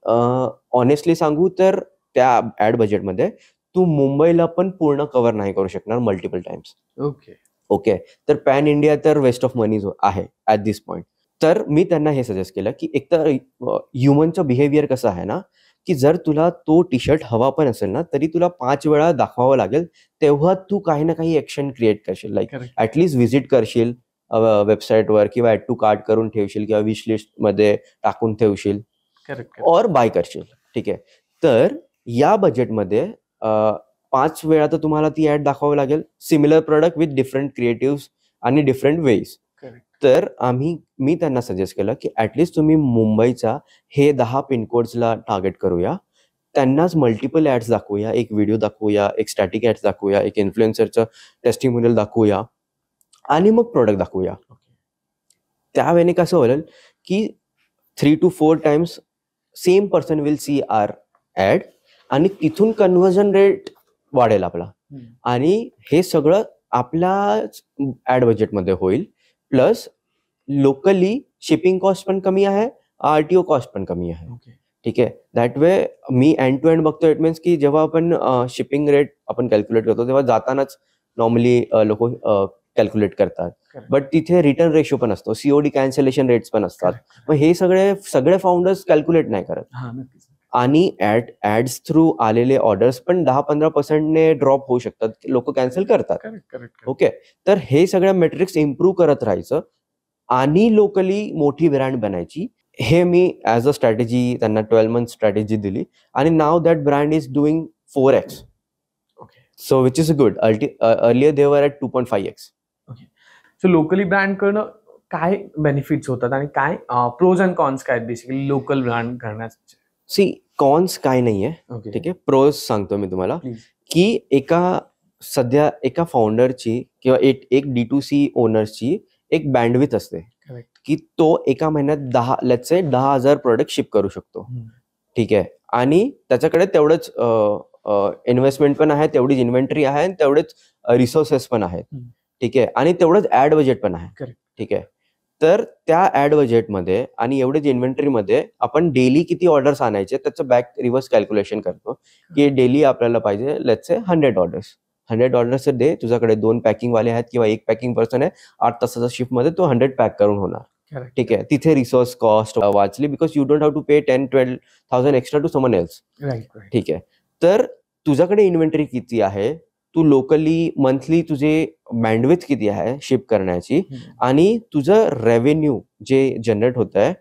ऑनेस्टली सांगू तर त्या ॲड बजेटमध्ये तू मुंबईला पण पूर्ण कव्हर नाही करू शकणार मल्टिपल टाइम्स. ओके. ओके. तर पॅन इंडिया तर वेस्ट ऑफ मनी आहे ॲट दिस पॉइंट. तर मी त्यांना हे सजेस्ट केलं की एकतर ह्युमनचं बिहेवियर कसं आहे ना, की जर तुला तो टी शर्ट हवा पण असेल ना तरी तुला 5 वेळा दाखवावं लागेल, तेव्हा तू काही ना काही ॲक्शन क्रिएट करशील. Like Correct. ॲटलिस्ट व्हिजिट करशील वेबसाईटवर, किंवा ॲड टू कार्ट करून ठेवशील, किंवा विश लिस्टमध्ये टाकून ठेवशील, Correct. और बाय करशील. ठीक आहे. तर या बजेटमध्ये 5 वेळा तर तुम्हाला ती ॲड दाखवावी लागेल, similar product with different creatives आणि डिफरंट वेज. Correct. तर मी त्यांना सजेस्ट केलं की ॲटलिस्ट तुम्ही मुंबईचा हे 10 पिनकोड्सला टार्गेट करूया, त्यांनाच मल्टिपल ॲड्स दाखवूया, एक व्हिडिओ दाखवूया, एक स्टॅटिक ॲड्स दाखवूया, एक इन्फ्लुएन्सरचं टेस्टिमोनियल दाखवूया, आणि मग प्रोडक्ट दाखवूया. त्यावेळेने कसं होईल की 3 to 4 times same person will see our ad आणि तिथून कन्व्हर्जन रेट वाढेल आपला. आणि हे सगळं आपल्याच ॲड बजेटमध्ये होईल. प्लस लोकली शिपिंग कॉस्ट पण कमी आहे, RTO कॉस्ट पण कमी आहे. ठीक आहे. दॅट वे मी एंड टू एंड बघतो. इट मीन्स की जेव्हा आपण शिपिंग रेट आपण कॅल्क्युलेट करतो तेव्हा जातानाच नॉर्मली लोक कॅल्क्युलेट करतात. बट तिथे रिटर्न रेशो पण असतो, COD कॅन्सलेशन रेट्स पण असतात. मग हे सगळे फाउंडर्स कॅल्क्युलेट नाही करत. आणि ऍड्स थ्रू आलेले ऑर्डर्स पण 10-15% ड्रॉप होऊ शकतात, लोक कॅन्सल करतात. ओके. तर हे सगळ्या मेट्रिक्स इम्प्रूव्ह करत राहायचं आणि लोकली मोठी ब्रँड बनायची. हे मी ॲज अ स्ट्रॅटेजी त्यांना 12 month स्ट्रॅटेजी दिली आणि नाव that brand is doing 4x. So which is good. Earlier they were at 2.5x. So locally brand करणं काय बेनिफिट्स होतात आणि काय प्रोज अँड कॉन्स काय बेसिकली लोकल ब्रँड करण्याचे? सी कॉन्स काय नाहीये. ठीक आहे. प्रोज सांगतो मी तुम्हाला की सध्या एका फाउंडरची किंवा एक D2C ओनरची एक बँडविथ असते की तो एका महिन्यात 10,000 प्रोडक्ट शिप करू शकतो. ठीक आहे. आणि त्याच्याकडे तेवढंच इन्व्हेस्टमेंट पण आहे, तेवढीच इन्व्हेंटरी आहे आणि तेवढेच रिसोर्सेस पण आहेत. ठीक आहे. आणि तेवढंच ऍड बजेट पण आहे. ठीक आहे. तर त्या ऍड बजेटमध्ये आणि एवढेच इन्व्हेंटरीमध्ये आपण डेली किती ऑर्डर्स आणायचे त्याचं बॅक रिव्हर्स कॅल्क्युलेशन करतो की डेली आपल्याला पाहिजे लेट्स से 100 ऑर्डर्स डे. तुझ्याकडे 2 पॅकिंग वाले आहेत किंवा 1 पॅकिंग पर्सन आहे, 8 तासाच्या शिफ्टमध्ये तो 100 पॅक करून होणार. ठीक आहे. तिथे रिसोर्स कॉस्ट वाचली because you don't have to pay 10-12,000 extra to someone else. ठीक आहे. तर तुझ्याकडे इन्व्हेंटरी किती आहे, तू लोकली मंथली तुझे बँडविथ किती आहे शिप करण्याची आणि तुझं रेव्हेन्यू जे जनरेट होत आहे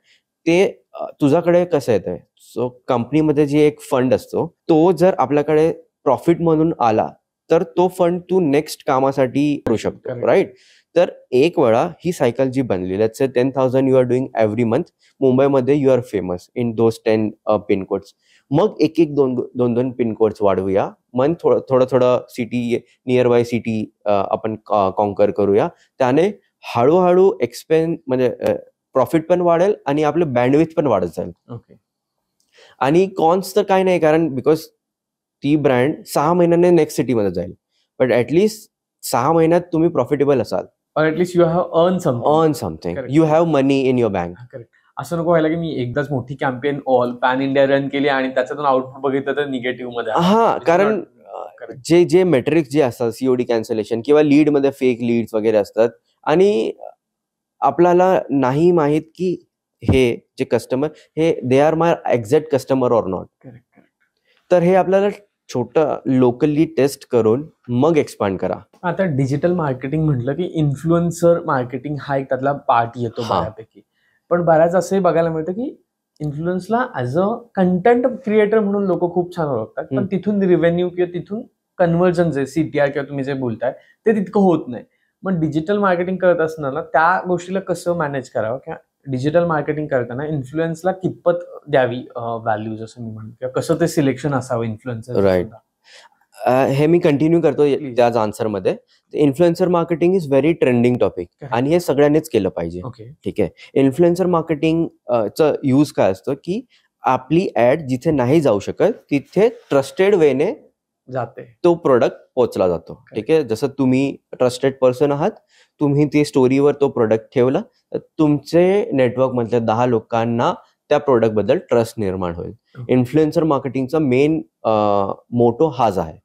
ते तुझ्याकडे कसं येत आहे. सो कंपनीमध्ये जे एक फंड असतो तो जर आपल्याकडे प्रॉफिट म्हणून आला तर तो फंड तू नेक्स्ट कामासाठी करू शकतो. राईट. तर एक वेळा ही सायकल जी बनली, let's say 10,000 you are doing every month. मुंबईमध्ये you are famous in those 10 pincodes. मग एक 2 पिनकोड्स वाढवूया. मग थोडं सिटी नियर बाय सिटी आपण कॉन्कर करूया. त्याने हळूहळू म्हणजे प्रॉफिट पण वाढेल आणि आपलं बँडविथ पण वाढत जाईल. आणि कॉन्स तर काही नाही, कारण बिकॉज ती ब्रँड 6 महिन्याने नेक्स्ट सिटीमध्ये जाईल. बट ऍटलीस्ट 6 महिन्यात तुम्ही प्रॉफिटेबल असाल. Or at least you have earned something. You have money in your bank. असं नको व्हायला की मी एकदाच मोठी campaign all pan India run केली आणि त्याच्यातून आउटपुट बघितलं तर निगेटिव्ह मध्ये. हा, कारण जे मेट्रिक्स जे असतात COD कॅन्सलेशन किंवा लीड मध्ये फेक लीड्स वगैरे असतात आणि आपल्याला नाही माहित की हे जे कस्टमर हे they are my exact customer or not. तर हे आपल्याला छोटं लोकली टेस्ट करून मग एक्सपांड करा. आता डिजिटल मार्केटिंग म्हटलं की इन्फ्लुएन्सर मार्केटिंग हा एक त्यातला पार्ट येतो बऱ्यापैकी. पण बऱ्याच असंही बघायला मिळतं की इन्फ्लुएन्सला ऍज अ कंटेंट क्रिएटर म्हणून लोक खूप छान ओळखतात, पण तिथून रिव्हेन्यू किंवा तिथून कन्व्हर्जन जे CTR किंवा तुम्ही जे बोलताय ते तितकं होत नाही. मग डिजिटल मार्केटिंग करत असताना त्या गोष्टीला कसं मॅनेज करावं किंवा डिजिटल मार्केटिंग करताना इन्फ्लुएन्सला कितपत द्यावी व्हॅल्यूज असं मी म्हणतो, किंवा कसं ते सिलेक्शन असावं इन्फ्लुएन्सर. राईट. हे मी कंटिन्यू करतो त्याच आन्सरमध्ये. Influencer marketing is very trending topic आणि हे सगळ्यांनीच केलं पाहिजे. ठीक आहे. इन्फ्लुएन्सर मार्केटिंग चं यूज काय असतं की आपली ऍड जिथे नाही जाऊ शकत तिथे ट्रस्टेड वेने जाते, तो प्रोडक्ट पोहोचला जातो. ठीक आहे. जसं तुम्ही ट्रस्टेड पर्सन आहात, तुम्ही ते स्टोरीवर तो प्रोडक्ट ठेवला, तुमचे नेटवर्क मधल्या 10 लोकांना त्या प्रोडक्ट बद्दल ट्रस्ट निर्माण होईल. इन्फ्लुएन्सर मार्केटिंगचा मेन मोटो हाच आहे.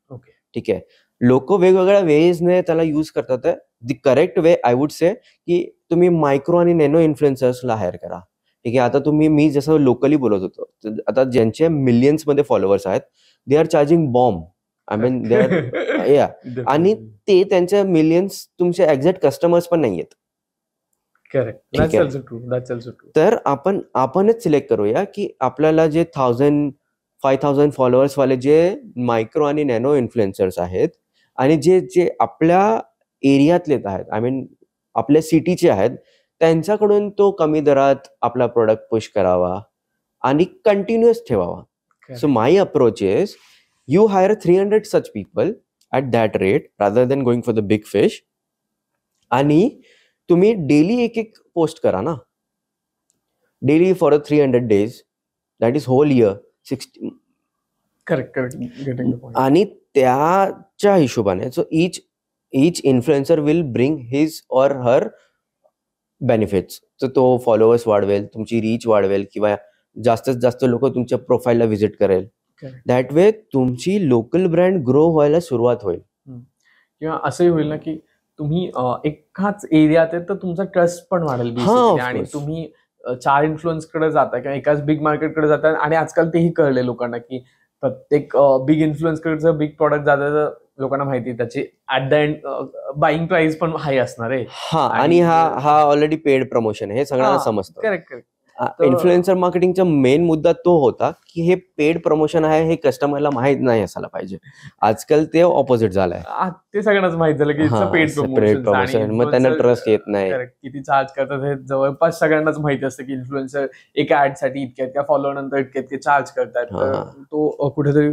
ठीक आहे. लोक वेगवेगळ्या वेजने त्याला युज करतात. The correct way I would say की तुम्ही मायक्रो आणि नॅनो इन्फ्लुएन्सर्सला हायर करा. ठीक आहे. आता मी जसं लोकली बोलत होतो, आता ज्यांचे मिलियन्स मध्ये फॉलोअर्स आहेत they are charging bomb. I mean they are आणि ते त्यांच्या मिलियन्स तुमचे एक्झॅक्ट कस्टमर्स पण नाहीयेत. तर आपणच सिलेक्ट करूया की आपल्याला जे 5,000 फॉलोअर्स वाले जे मायक्रो आणि नॅनो इन्फ्लुएन्सर्स आहेत आणि जे आपल्या एरियातले आहेत, आय मीन आपल्या सिटीचे आहेत, त्यांच्याकडून तो कमी दरात आपला प्रोडक्ट पुश करावा आणि कंटिन्युअस ठेवावा. So my approach is you hire 300 such people at that rate rather than going for the big fish. आणि तुम्ही डेली एक एक पोस्ट करा ना, daily for 300 days, that is whole year 60. Correct getting the point. आणि त्याच्या हिशोबाने so each influencer will bring his or her benefits. तर तो फॉलोअर्स वाढवेल, तुमची रीच वाढवेल, किंवा जास्तीत जास्त लोक तुमच्या प्रोफाईलला व्हिजिट करेल. दॅट वे तुमची लोकल ब्रँड ग्रो व्हायला सुरुवात होईल. किंवा असंही होईल ना की तुम्ही एकाच एरियात आहे तर तुमचा ट्रस्ट पण वाढेल हा, basically. of आणि course. तुम्ही 4 इन्फ्लुएन्सकडे जाता किंवा एकाच बिग मार्केटकडे जाता, आणि आजकाल तेही कळले लोकांना की प्रत्येक बिग इन्फ्लुएन्सकडचं बिग प्रॉडक्ट जातं तर लोकांना माहिती आहे त्याची at the end buying price पण हाय असणार आहे. हा, आणि हा ऑलरेडी पेड प्रमोशन आहे हे सगळ्यांना समजतं. करेक्ट. इन्फ्लुएन्सर मार्केटिंगचा मेन मुद्दा तो होता की हे पेड प्रमोशन आहे हे कस्टमरला माहित नाही असायला पाहिजे. आजकाल ते ऑपोजिट झालंय. ते सगळ्यांनाच माहित झालं की पेड प्रमोशन, मग त्यांना ट्रस्ट येत नाही. किती चार्ज करतात हे जवळपास सगळ्यांनाच माहिती असतं की इन्फ्लुएन्सर एका ऍड साठी इतक्या फॉलोअर नंतर इतके चार्ज करतात. तो कुठेतरी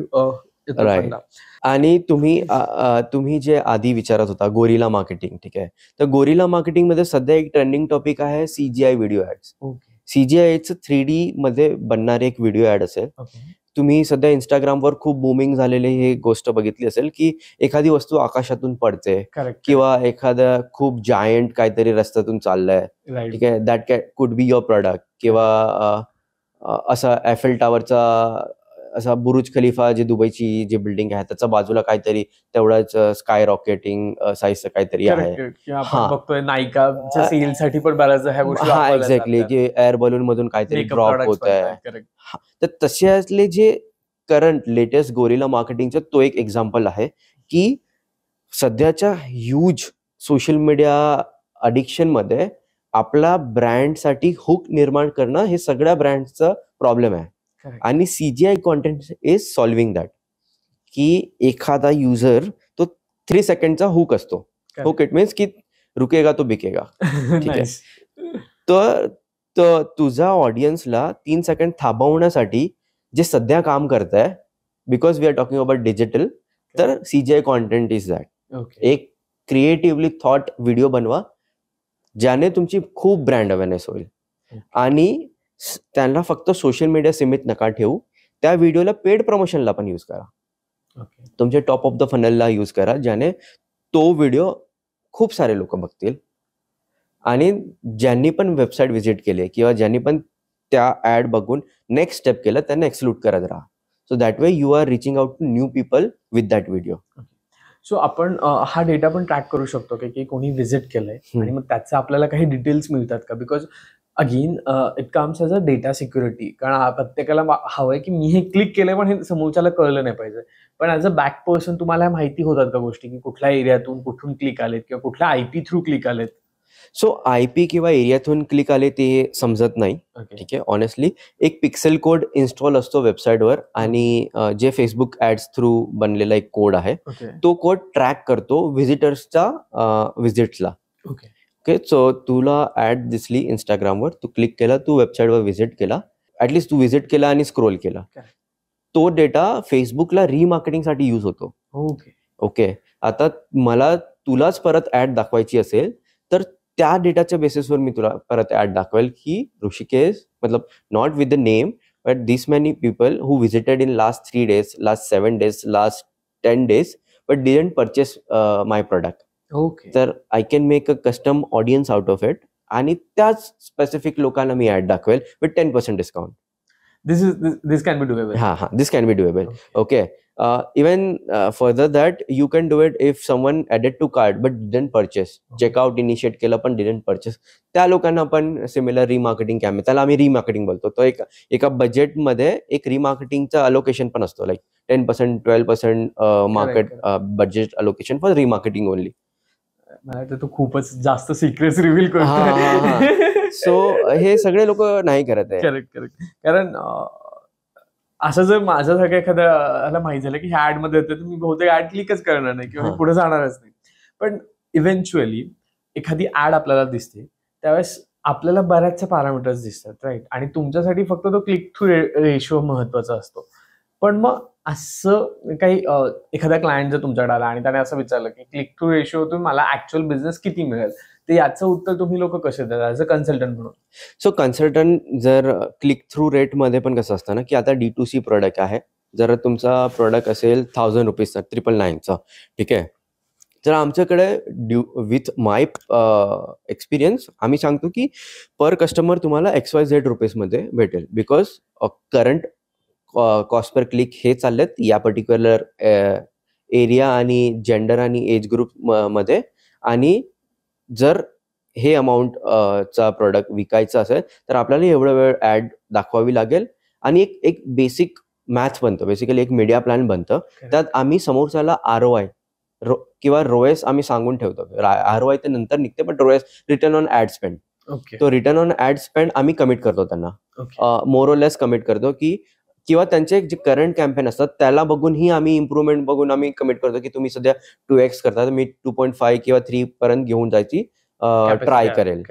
राईट. आणि तुम्ही जे आधी विचारत होता गोरिला मार्केटिंग, ठीक आहे, तर गोरिला मार्केटिंग मध्ये सध्या एक ट्रेंडिंग टॉपिक आहे CGI व्हिडिओ ऍड्स. CGIचं 3D मध्ये बनणारे एक व्हिडिओ ऍड असेल. तुम्ही सध्या इंस्टाग्रामवर खूप बूमिंग झालेली ही गोष्ट बघितली असेल की एखादी वस्तू आकाशातून पडते, किंवा एखादा खूप जायंट काहीतरी रस्त्यातून चाललंय, ठीक आहे, that could be your product. किंवा असा एफेल टॉवरचा असा बुरुज खलिफा जी दुबईची जी बिल्डिंग आहे त्याच्या बाजूला काहीतरी तेवढाच स्काय रॉकेटिंग साईजचं काहीतरी आहे. बघतोय नायकाच्या सेलसाठी पण बऱ्याच ह्या गोष्टी. हा, एक्झॅक्टली, की एअर बलून मधून काहीतरी ड्रॉप होत आहे. तर तशातले जे करंट लेटेस्ट गोरिला मार्केटिंगचं तो एक एक्झाम्पल आहे की सध्याच्या ह्यूज सोशल मीडिया अडिक्शन मध्ये आपला ब्रँडसाठी हुक निर्माण करणं हे सगळ्या ब्रँडचा प्रॉब्लेम आहे. आणि CGI content is solving that. की एखादा युजर तो 3 सेकंडचा हुक असतो. हुक इट मीन्स की रुकेगा तो बिकेगा. ठीक आहे. तर तुझा ऑडियन्सला 3 सेकंड थांबवण्यासाठी जे सध्या काम करत आहे, because we are talking about digital, तर CGI कॉन्टेंट इज दॅट. एक क्रिएटिव्हली थॉट व्हिडिओ बनवा ज्याने तुमची खूप ब्रँड अवेअरनेस होईल. आणि त्यांना फक्त सोशल मीडिया सीमित नका ठेवू, त्या व्हिडिओला पेड प्रमोशनला पण यूज करा. तुमच्या टॉप ऑफ द फनलला यूज करा, ज्याने तो व्हिडिओ खूप सारे लोक बघतील. आणि ज्यांनी पण वेबसाईट व्हिजिट केले किंवा ज्यांनी पण त्या ऍड बघून नेक्स्ट स्टेप केलं त्यांना एक्सक्लूड करत राहा. So that way you are reaching out to new people with that video. So आपण हा डेटा पण ट्रॅक करू शकतो की कोणी व्हिजिट केलंय आणि मग त्याचे आपल्याला काही डिटेल्स मिळतात का? Because again it comes as a data security. कारण प्रत्येकाला हवंय की मी हे क्लिक केलंय पण हे समोरच्याला कळलं नाही पाहिजे. पण ऍज अ बॅक पर्सन तुम्हाला माहिती होतात का गोष्टी की कुठल्या एरियातून कुठून क्लिक आलेत किंवा कुठल्या IP थ्रू क्लिक आलेत? सो IP किंवा एरियातून क्लिक आले ते समजत नाही. ठीक आहे, ऑनेस्टली एक पिक्सेल कोड इन्स्टॉल असतो वेबसाईटवर, आणि जे फेसबुक ऍड्स थ्रू बनलेला एक कोड आहे तो कोड ट्रॅक करतो व्हिजिटर्सच्या व्हिजिट्सला. ओके, सो तुला ऍड दिसली इंस्टाग्रामवर, तू क्लिक केला, तू वेबसाईटवर व्हिजिट केला, ऍटलीस्ट तू व्हिजिट केला आणि स्क्रोल केला, तो डेटा फेसबुकला रिमार्केटिंगसाठी यूज होतो. ओके, आता मला तुलाच परत ऍड दाखवायची असेल तर त्या डेटाच्या बेसिसवर मी तुला परत ऍड दाखवेल की ऋषिकेश, मतलब not with the name but this many people who visited in last 3 days, last 7 days, last 10 days but didn't purchase my product. तर I can make a custom audience out of it, आणि त्याच specific लोकांना मी ad दाखवेल with 10% discount. This can be doable. This can be doable. Okay. Even further that you can do it if someone added to cart but didn't purchase. Checkout initiate केलं पण didn't purchase. त्या लोकांना पण similar remarketing campaign, त्याला आम्ही remarketing बोलतो. तो एका बजेटमध्ये एक रिमार्केटिंगचा अलोकेशन पण असतो, like 10%, 12% market budget allocation for remarketing only. मला तर खूपच जास्त सिक्रेट्स रिव्हील करतो. सो हे सगळे लोक नाही करत आहे. करेक्ट. कारण असं जर माझ्यासारखं एखाद्याला माहित झालं की ह्या ऍड मध्ये येते तर मी बहुतेक ऍड क्लिकच करणार नाही किंवा मी पुढे जाणारच नाही. पण इव्हेंच्युअली एखादी ऍड आपल्याला दिसते त्यावेळेस आपल्याला बऱ्याचशा पॅरामीटर्स दिसतात, राईट? आणि तुमच्यासाठी फक्त तो क्लिक थ्रू रेशो महत्वाचा असतो. पण मग असं काही एखादा क्लायंट जर तुमच्याकडे आला आणि त्याने असं विचारलं की क्लिक टू रेशोतून मला ऍक्च्युअल बिझनेस किती मिळेल, तर याचं उत्तर तुम्ही लोक कसे देता ऍज अ कन्सल्टंट म्हणून? सो कन्सल्टंट जर क्लिक थ्रू रेटमध्ये पण कसं असतं ना, की आता D2C प्रोडक्ट आहे. जर तुमचा प्रोडक्ट असेल 1000 रुपीजचा 999चा, ठीक आहे. तर आमच्याकडे विथ माय एक्सपिरियन्स आम्ही सांगतो की पर कस्टमर तुम्हाला XYZ रुपीजमध्ये भेटेल. Because current cost per click हे चाललेत या पर्टिक्युलर एरिया आणि जेंडर आणि एज ग्रुप मध्ये. आणि जर हे अमाऊंट चा प्रोडक्ट विकायचा असेल तर आपल्याला एवढा वेळ ऍड दाखवावी लागेल. आणि एक एक बेसिक मॅथ बनतं, बेसिकली एक मीडिया प्लॅन बनतं. त्यात आम्ही समोरच्याला ROI किंवा ROAS आम्ही सांगून ठेवतो. ROI ते नंतर निघते, पण ROAS return on ad spend. Okay. तो रिटर्न ऑन ऍड स्पेंड आम्ही कमिट करतो त्यांना, okay. More or less commit करतो. की किंवा त्यांचे जे करंट कॅम्पेन असतात त्याला बघूनही आम्ही इम्प्रुव्हमेंट बघून आम्ही कमिट करतो की तुम्ही सध्या 2x करता, तर मी 2.5 किंवा 3 पर्यंत घेऊन जायची ट्राय करेल.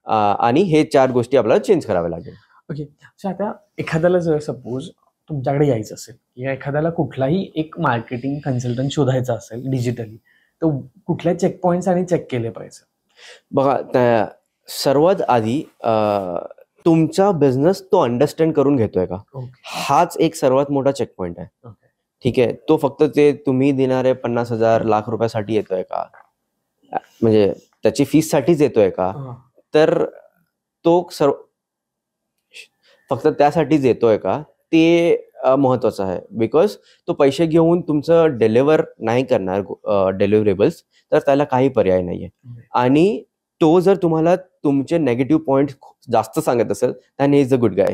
आणि हे 4 गोष्टी आपल्याला चेंज कराव्या लागेल. ओके. सो आता एखाद्याला जर सपोज तुमच्याकडे यायचं असेल किंवा एखाद्याला कुठलाही एक मार्केटिंग कन्सल्टंट शोधायचा असेल डिजिटली, तर कुठल्या चेक पॉईंट्स आणि चेक केले पाहिजे? बघा, सर्वात आधी तुमचा बिझनेस तो अंडरस्टँड करून घेतोय का, हाच एक सर्वात मोठा चेक पॉईंट आहे. ठीक आहे. तो फक्त ते तुम्ही देणारे 50,000 लाख रुपयासाठी येतोय का, म्हणजे त्याची फीस साठीच येतोय का, तर तो फक्त त्यासाठीच येतोय का, ते महत्वाचं आहे. बिकॉज तो पैसे घेऊन तुमचं डिलिव्हर नाही करणार डिलिव्हरेबल्स, तर त्याला काही पर्याय नाहीये. आणि तो जर तुम्हाला तुमचे नेगेटिव्ह पॉइंट जास्त सांगत असेल, than is a good guy.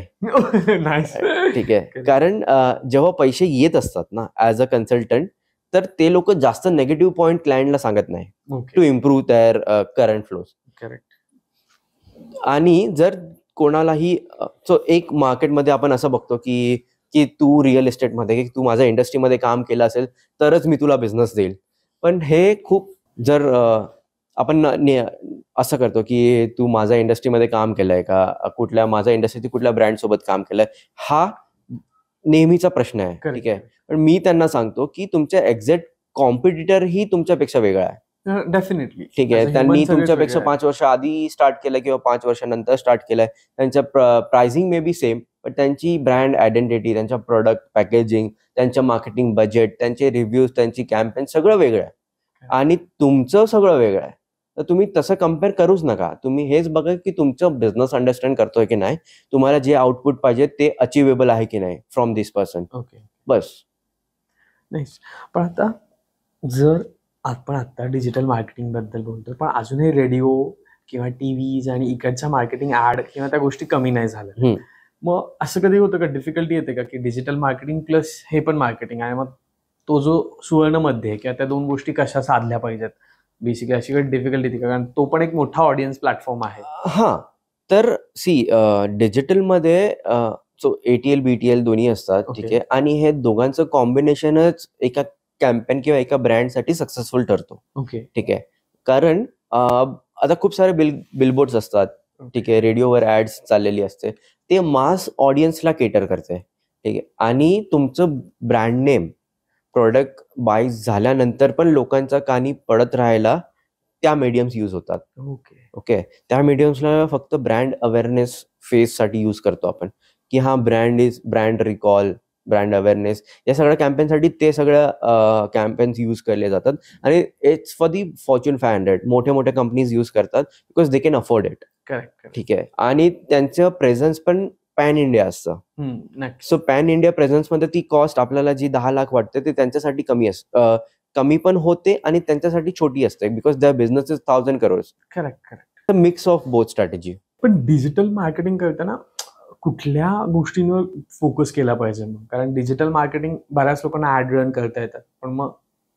ठीक आहे. कारण जेव्हा पैसे येत असतात ना ऍज अ कन्सल्टंट, तर ते लोक जास्त नेगेटिव्ह पॉइंट क्लायंटला सांगत नाही to improve their current flows. Correct. आणि जर कोणालाही एक मार्केटमध्ये आपण असं बघतो की की तू रिअल इस्टेटमध्ये, की तू माझ्या इंडस्ट्रीमध्ये काम केलं असेल तरच मी तुला बिझनेस देईल. पण हे खूप जर आपण असं करतो की तू माझ्या इंडस्ट्रीमध्ये काम केलंय का, माझ्या इंडस्ट्रीत कुठल्या ब्रँड सोबत काम केलंय, हा नेहमीचा प्रश्न आहे. ठीक आहे. पण मी त्यांना सांगतो की तुमच्या एक्झॅक्ट कॉम्पिटिटर ही तुमच्यापेक्षा वेगळा आहे. डेफिनेटली. ठीक आहे. त्यांनी तुमच्यापेक्षा 5 वर्ष आधी स्टार्ट केलं किंवा 5 वर्षानंतर स्टार्ट केलंय. त्यांच्या प्राइसिंग मे बी सेम, पण त्यांची ब्रँड आयडेंटिटी, त्यांच्या प्रोडक्ट पॅकेजिंग, त्यांचं मार्केटिंग बजेट, त्यांचे रिव्ह्यूज, त्यांची कॅम्पेन सगळं वेगळं आहे. आणि तुमचं सगळं वेगळं आहे. तर तुम्ही तसं कम्पेअर करूच नका. तुम्ही हेच बघा की तुमचं बिझनेस अंडरस्टँड करतोय की नाही, तुम्हाला जे आउटपुट पाहिजे ते अचिवेबल आहे की नाही from this person. Okay. Bus. Nice. पण आता जर आपण आता डिजिटल मार्केटिंग बद्दल बोलतो, पण अजूनही रेडिओ किंवा टीव्हीज आणि इकडच्या मार्केटिंग ऍड किंवा त्या गोष्टी कमी नाही झाल्या, मग असं कधी होतं का, डिफिकल्टी येते का की डिजिटल मार्केटिंग प्लस हे पण मार्केटिंग आहे, मग तो जो सुवर्ण मध्ये आहे किंवा त्या दोन गोष्टी कशा साधल्या पाहिजेत, बेसिकली अशी काही डिफिकल्टी येते का? कारण तो पण एक मोठा ऑडियन्स प्लॅटफॉर्म आहे. हा, तर डिजिटलमध्ये ATL BTL दोन्ही असतात. ठीक आहे. आणि हे दोघांचं कॉम्बिनेशनच एका कॅम्पेन किंवा एका ब्रँडसाठी सक्सेसफुल ठरतो. ओके. ठीक आहे. कारण आता खूप सारे बिलबोर्ड्स असतात. ठीक आहे. रेडिओवर ऍड्स चाललेली असते, ते मास ऑडियन्सला केटर करते. ठीक आहे. आणि तुमचं ब्रँड नेम प्रोडक्ट बाय झाल्यानंतर पण लोकांच्या कानी पडत राहायला त्या मीडियम्स यूज होतात. ओके. त्या मीडियम्सला फक्त ब्रँड अवेअरनेस फेज साठी यूज करतो आपण, की हा ब्रँड रिकॉल, ब्रँड अवेअरनेस, या सगळ्या कॅम्पेनसाठी ते सगळ्या कॅम्पेन्स यूज केले जातात. आणि इट्स फॉर दी Fortune 500 मोठे मोठे कंपनीज यूज करतात, because they can afford it. Correct. ठीक आहे. आणि त्यांचं प्रेझन्स पण पॅन इंडिया असतं. सो पॅन इंडिया प्रेझन्स मध्ये ती कॉस्ट आपल्याला जी 10 लाख वाटते ते त्यांच्यासाठी कमी पण होते आणि त्यांच्यासाठी छोटी असते, because the business is 1000 crores. Correct. Mix of both strategy. पण डिजिटल मार्केटिंग करताना कुठल्या गोष्टींवर फोकस केला पाहिजे मग? कारण डिजिटल मार्केटिंग बऱ्याच लोकांना ऍड रन करता येतात, पण मग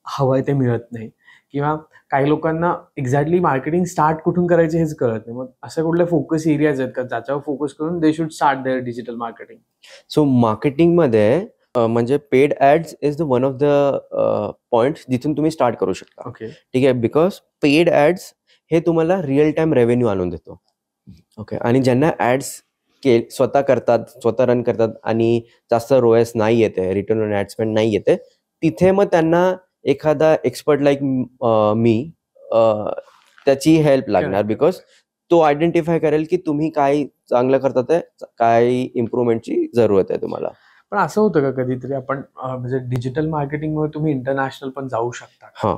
हवंय ते मिळत नाही, किंवा काही लोकांना एक्झॅक्टली मार्केटिंग स्टार्ट कुठून करायचे हेच कळत नाही. मग अशा कुठल्या फोकस एरियाज आहेत का ज्याच्यावर फोकस करून they should start their digital marketing? So मार्केटिंगमध्ये म्हणजे paid ads is the one of the point जिथून तुम्ही स्टार्ट करू शकता. ओके. ठीक आहे. बिकॉज पेड ऍड्स हे तुम्हाला रिअल टाइम रेव्हेन्यू आणून देतो. ओके. आणि ज्यांना ऍड्स स्वतः करतात, स्वतः रन करतात आणि जास्त रोएस नाही येते, रिटर्न ऑन ऍड स्पेंड नाही येते, तिथे मग त्यांना एखादा एक्सपर्ट लाईक मी त्याची हेल्प लागणार. Correct. बिकॉज तो आयडेंटिफाय करेल की तुम्ही काय चांगलं करतात आहे, काय इम्प्रुव्हमेंटची जरूरत आहे तुम्हाला. पण असं होतं का कधीतरी आपण म्हणजे डिजिटल मार्केटिंगमुळे तुम्ही इंटरनॅशनल पण जाऊ शकता हा,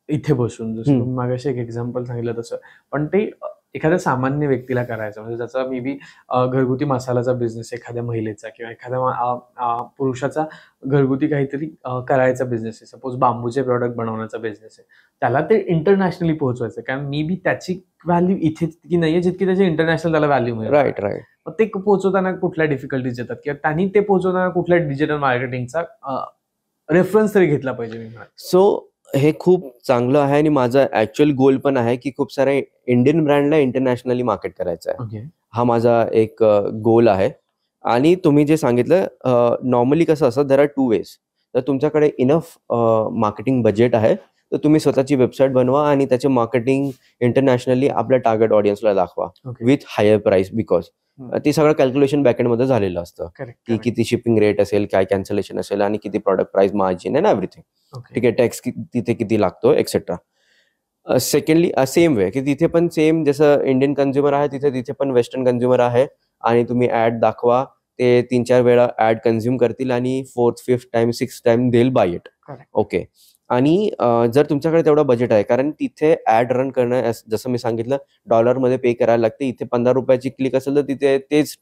इथे बसून, जसं तुम्ही मागाशी एक एक्झाम्पल सांगितलं तसं, पण ते एखाद्या सामान्य व्यक्तीला करायचं म्हणजे ज्याचा मे बी घरगुती मसाल्याचा बिझनेस, एखाद्या महिलेचा किंवा एखाद्या पुरुषाचा घरगुती काहीतरी करायचा बिझनेस आहे, सपोज बांबूचे प्रॉडक्ट बनवण्याचा बिझनेस आहे, त्याला ते इंटरनॅशनली पोहोचवायचं, कारण मे बी त्याची व्हॅल्यू इथे तितकी नाहीये जितकी त्याची इंटरनॅशनल त्याला व्हॅल्यू मिळेल. Right right. मग ते पोहोचवताना कुठल्या डिफिकल्टीज येतात किंवा त्यांनी ते पोहोचवताना कुठल्या डिजिटल मार्केटिंगचा रेफरन्स तरी घेतला पाहिजे मी म्हणत. सो हे खूप चांगलं आहे आणि माझा ऍक्च्युअल गोल पण आहे की खूप साऱ्या इंडियन ब्रँडला इंटरनॅशनली मार्केट करायचं आहे. ओके. हा माझा एक गोल आहे. आणि तुम्ही जे सांगितलं, नॉर्मली कसं असतं, देर आर 2 वेज. तर तुमच्याकडे इनफ मार्केटिंग बजेट आहे तर तुम्ही स्वतःची वेबसाईट बनवा आणि त्याचे मार्केटिंग इंटरनॅशनली आपल्या टार्गेट ऑडियन्सला दाखवा विथ हायर प्राइस. बिकॉज ते सगळं कॅल्क्युलेशन बॅकएंड मध्ये झालेलं असतं की किती शिपिंग रेट असेल, काय कॅन्सलेशन असेल आणि किती product price margin and everything. ठीक आहे, टॅक्स तिथे किती लागतो एक्सेट्रा. सेकंडली सेम वे की तिथे पण सेम जसं इंडियन कन्झ्युमर आहे तिथे पण वेस्टर्न कन्झ्युमर आहे आणि तुम्ही ऍड दाखवा, ते 3-4 वेळा ऍड कन्झ्युम करतील आणि 4th, 5th time, 6th time देल बाय इट. ओके. आणि जर तुमच्याकडे तेवढं बजेट आहे, कारण तिथे ऍड रन करणं जसं मी सांगितलं डॉलरमध्ये पे करायला लागते. इथे 15 रुपयाची क्लिक असेल तर तिथे तेच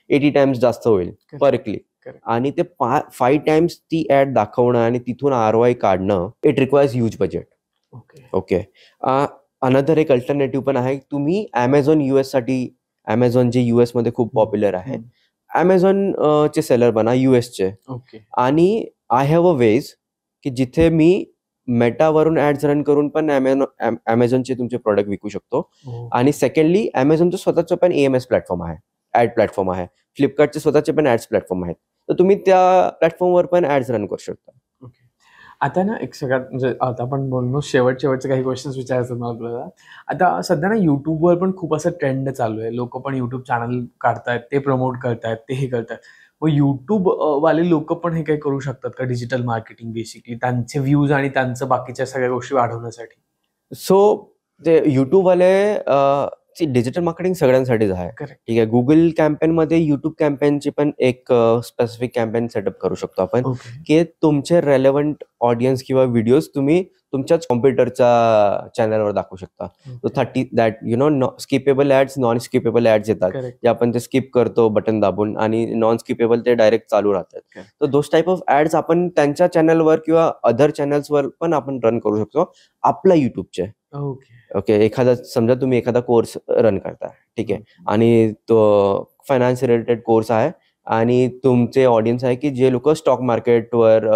80 टाइम्स जास्त होईल पर क्लिक. आणि ते 5 टाइम्स ती ऍड दाखवणं आणि तिथून ROI काढणं, it requires huge budget. Okay. Another एक अल्टरनेटिव्ह पण आहे. तुम्ही Amazon US साठी, Amazon जे US मध्ये खूप पॉप्युलर आहे, Amazon चे सेलर बना US चे. आणि आय हॅव अ वेज की जिथे मी मेटावरून ऍड्स रन करून पण Amazonचे तुमचे प्रोडक्ट विकू शकतो. आणि सेकंडली Amazonचं स्वतःचं पण AMS प्लॅटफॉर्म आहे, ऍड प्लॅटफॉर्म आहे. फ्लिपकार्टचे स्वतःचे पण ऍड्स प्लॅटफॉर्म आहेत, तर तुम्ही त्या प्लॅटफॉर्मवर पण ऍड्स रन करू शकता. आता ना एक सगळ्यात म्हणजे आता आपण बोललो शेवटचे काही क्वेश्चन्स विचारायचे मला आपल्याला. आता सध्या ना युट्यूबवर पण खूप असं ट्रेंड चालू आहे, लोक पण युट्यूब चॅनल काढतायत, ते प्रमोट करतायत, ते हे करतायत. मग युट्यूब वाले लोक पण हे काही करू शकतात का डिजिटल मार्केटिंग, बेसिकली त्यांचे व्ह्यूज आणि त्यांचं बाकीच्या सगळ्या गोष्टी वाढवण्यासाठी? सो ते युट्यूबवाले डिजिटल मार्केटिंग सगळ्यांसाठीच आहे. ठीक आहे, गुगल कॅम्पेन मध्ये युट्यूब कॅम्पेनची पण एक स्पेसिफिक कॅम्पेन सेटअप करू शकतो आपण की तुमचे रेलेव्हंट ऑडियन्स किंवा व्हिडिओज तुम्ही तुमच्याच कॉम्प्युटरच्या चॅनलवर दाखवू शकता. 30 that skippable ads, non skippable ads येतात जे आपण ते स्किप करतो बटन दाबून, आणि नॉन स्किपेबल ते डायरेक्ट चालू राहतात. तर दोस टाईप ऑफ ऍड्स आपण त्यांच्या चॅनलवर किंवा अदर चॅनल्सवर पण आपण रन करू शकतो आपल्या युट्यूबचे. ओके. एखादा समजा तुम्ही एखादा कोर्स रन करताय, ठीक आहे, आणि तो फायनान्स रिलेटेड कोर्स आहे आणि तुमचे ऑडियन्स आहे की जे लोक स्टॉक मार्केटवर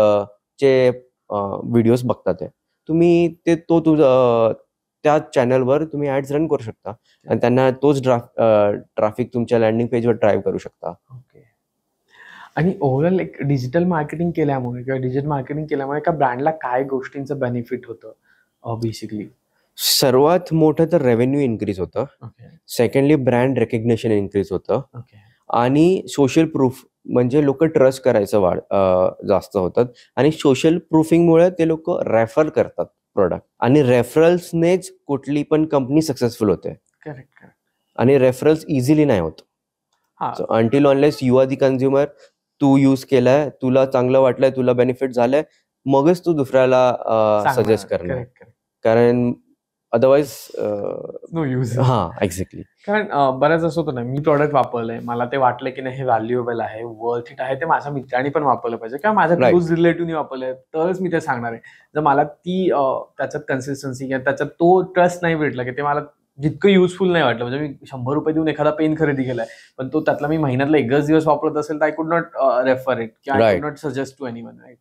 चे व्हिडिओज बघतात आहे, तुम्ही ते त्या चॅनलवर तुम्ही ऍड्स रन करू शकता आणि त्यांना तोच ट्रॅफिक तुमच्या लँडिंग पेजवर ड्राईव्ह करू शकता. आणि ओव्हरऑल एक डिजिटल मार्केटिंग केल्यामुळे किंवा डिजिटल मार्केटिंग केल्यामुळे एका ब्रँडला काय गोष्टींचं बेनिफिट होतं बेसिकली? सर्वात मोठं तर रेव्हेन्यू इन्क्रीज होतं. सेकंडली ब्रँड रेकग्नेशन इन्क्रीज होतं. आणि सोशल प्रूफ म्हणजे लोक ट्रस्ट करायचं जास्त होतात आणि सोशल प्रूफिंगमुळे ते लोक रेफर करतात प्रोडक्ट, आणि रेफरल्सनेच कुठली पण कंपनी सक्सेसफुल होते. आणि रेफरल्स इझिली नाही होत. Until unless you are the consumer, तू यूज केलाय, तुला चांगलं वाटलंय, तुला बेनिफिट झालंय, मगच तू दुसऱ्याला सजेस्ट करणार, कारण अदरवाईज नो यूज. एक्झॅक्टली. कारण बऱ्याच असं होतं ना, मी प्रॉडक्ट वापरलंय, मला ते वाटलं की नाही हे व्हॅल्युएबल आहे, वर्थ इट आहे, ते माझ्या मित्रांनी पण वापरलं पाहिजे किंवा माझ्या क्लोज रिलेटिव्हनी वापरलंय तरच मी ते सांगणार आहे. जर मला ती त्याच्यात कन्सिस्टन्सी किंवा त्याच्यात तो ट्रस्ट नाही भेटला की ते मला जितकं युजफुल नाही वाटलं, म्हणजे मी 100 रुपये देऊन एखादा पेन खरेदी केलाय पण तो त्यातला मी महिन्यातला एकच दिवस वापरत असेल तर I could not refer it किंवा I could not suggest to anyone. Right,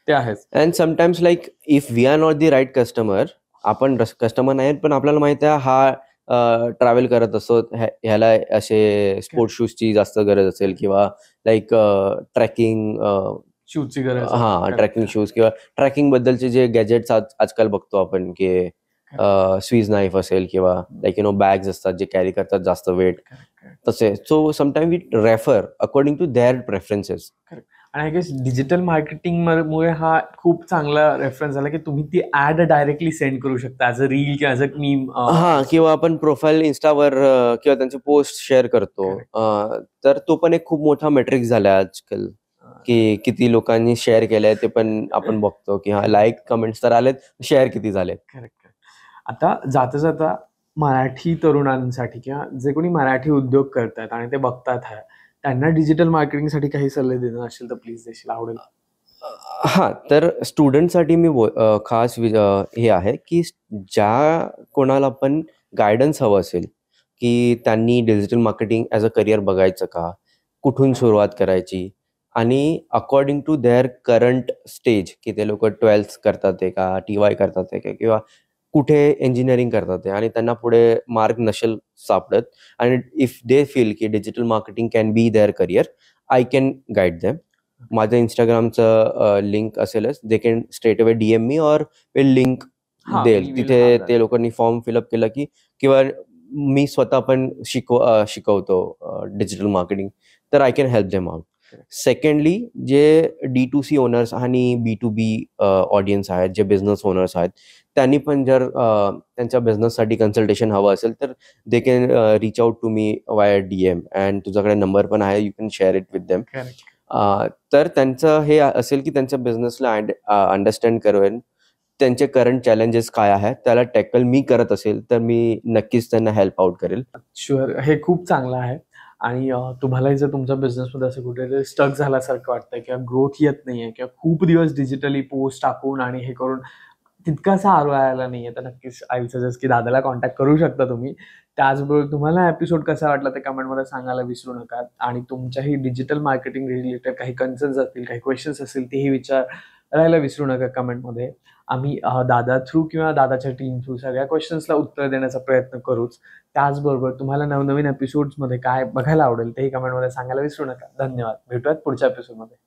ते आहेच. And sometimes like if we are not the right customer, आपण कस्टमर नाही पण आपल्याला माहिती आहे हा ट्रॅव्हल करत असतो, ह्याला असे स्पोर्ट्स शूजची जास्त गरज असेल किंवा लाईक ट्रॅकिंग शूजची गरज, ट्रॅकिंग शूज किंवा ट्रॅकिंग बद्दलचे जे गॅजेट्स आजकाल बघतो आपण की स्वीज नाईफ असेल किंवा लाईक बॅग्स असतात जे कॅरी करतात जास्त वेट, तसे. So sometime we refer according to their preferences. आणि आय गेस डिजिटल मार्केटिंग मुळे हा खूप चांगला रेफरन्स झाला की तुम्ही ती ऍड डायरेक्टली सेंड करू शकता ॲज अ रील किंवा ॲज अ मीम. हा, किंवा आपण प्रोफाईल इन्स्टावर किंवा त्यांचे पोस्ट शेअर करतो. तर तो पण एक खूप मोठा मेट्रिक झाला आजकाल, की किती लोकांनी शेअर केलंय ते पण आपण बघतो, की हा लाईक कमेंट्स तर आलेत, शेअर किती झालेत. करेक्ट. आता जाता जाता मराठी तरुणांसाठी किंवा जे कोणी मराठी उद्योग करतात आणि ते बघतात आहे, त्यांना डिजिटल मार्केटिंगसाठी काही सल्ले देणं असेल तर प्लीज देशील, आवडेल. हा, तर स्टुडंटसाठी मी खास हे आहे की ज्या कोणाला पण गायडन्स हवं असेल की त्यांनी digital marketing as a career बघायचं का, कुठून सुरुवात करायची, आणि according to their current stage, की ते लोक 12th करतात आहे का, TY करतात आहे का, किंवा कुठे इंजिनिअरिंग करतात आहे आणि त्यांना पुढे मार्ग नसेल सापडत, आणि इफ दे फील की digital marketing can be their career, I can guide them. माझं इंस्टाग्रामचं लिंक असेलच, they can straight away DM me, और लिंक देईल तिथे. ते लोकांनी फॉर्म फिलअप केला की, किंवा मी स्वतः पण शिकवतो डिजिटल मार्केटिंग, तर I can help them out. Secondly, जे D2C ओनर्स आणि B2B ऑडियन्स आहेत, जे बिझनेस ओनर्स आहेत, त्यांनी पण जर त्यांच्या बिझनेससाठी कन्सल्टेशन हवं असेल तर they can reach out to me via DM, and तुझ्याकडे नंबर पण आहे, you can share it with them. तर त्यांचं हे असेल की त्यांच्या बिझनेसला अंडरस्टँड करून त्यांचे करंट चॅलेंजेस काय आहेत त्याला टॅकल मी करत असेल तर मी नक्कीच त्यांना हेल्प आउट करेल. शुअर, हे खूप चांगलं आहे. आणि तुम्हालाही जर तुमच्या बिझनेसमध्ये असं कुठेतरी स्टक झाल्यासारखं वाटतंय किंवा ग्रोथ येत नाहीये किंवा खूप दिवस डिजिटली पोस्ट टाकून आणि हे करून तितकासा ROI आला नाहीये, तर नक्कीच आय विल सजेस्ट की दादाला कॉन्टॅक्ट करू शकता तुम्ही. त्याचबरोबर तुम्हाला एपिसोड कसा वाटला ते कमेंटमध्ये सांगायला विसरू नका. आणि तुमच्याही डिजिटल मार्केटिंग रिलेटेड काही कन्सर्न्स असतील, काही क्वेश्चन्स असतील, तेही विचारायला विसरू नका कमेंटमध्ये. आम्ही दादा थ्रू किंवा दादाच्या टीम थ्रू सगळ्या क्वेश्चन्सला उत्तर देण्याचा प्रयत्न करूच. त्याचबरोबर तुम्हाला नवनवीन एपिसोड्समध्ये काय बघायला आवडेल तेही कमेंटमध्ये सांगायला विसरू नका. धन्यवाद. भेटूयात पुढच्या एपिसोडमध्ये.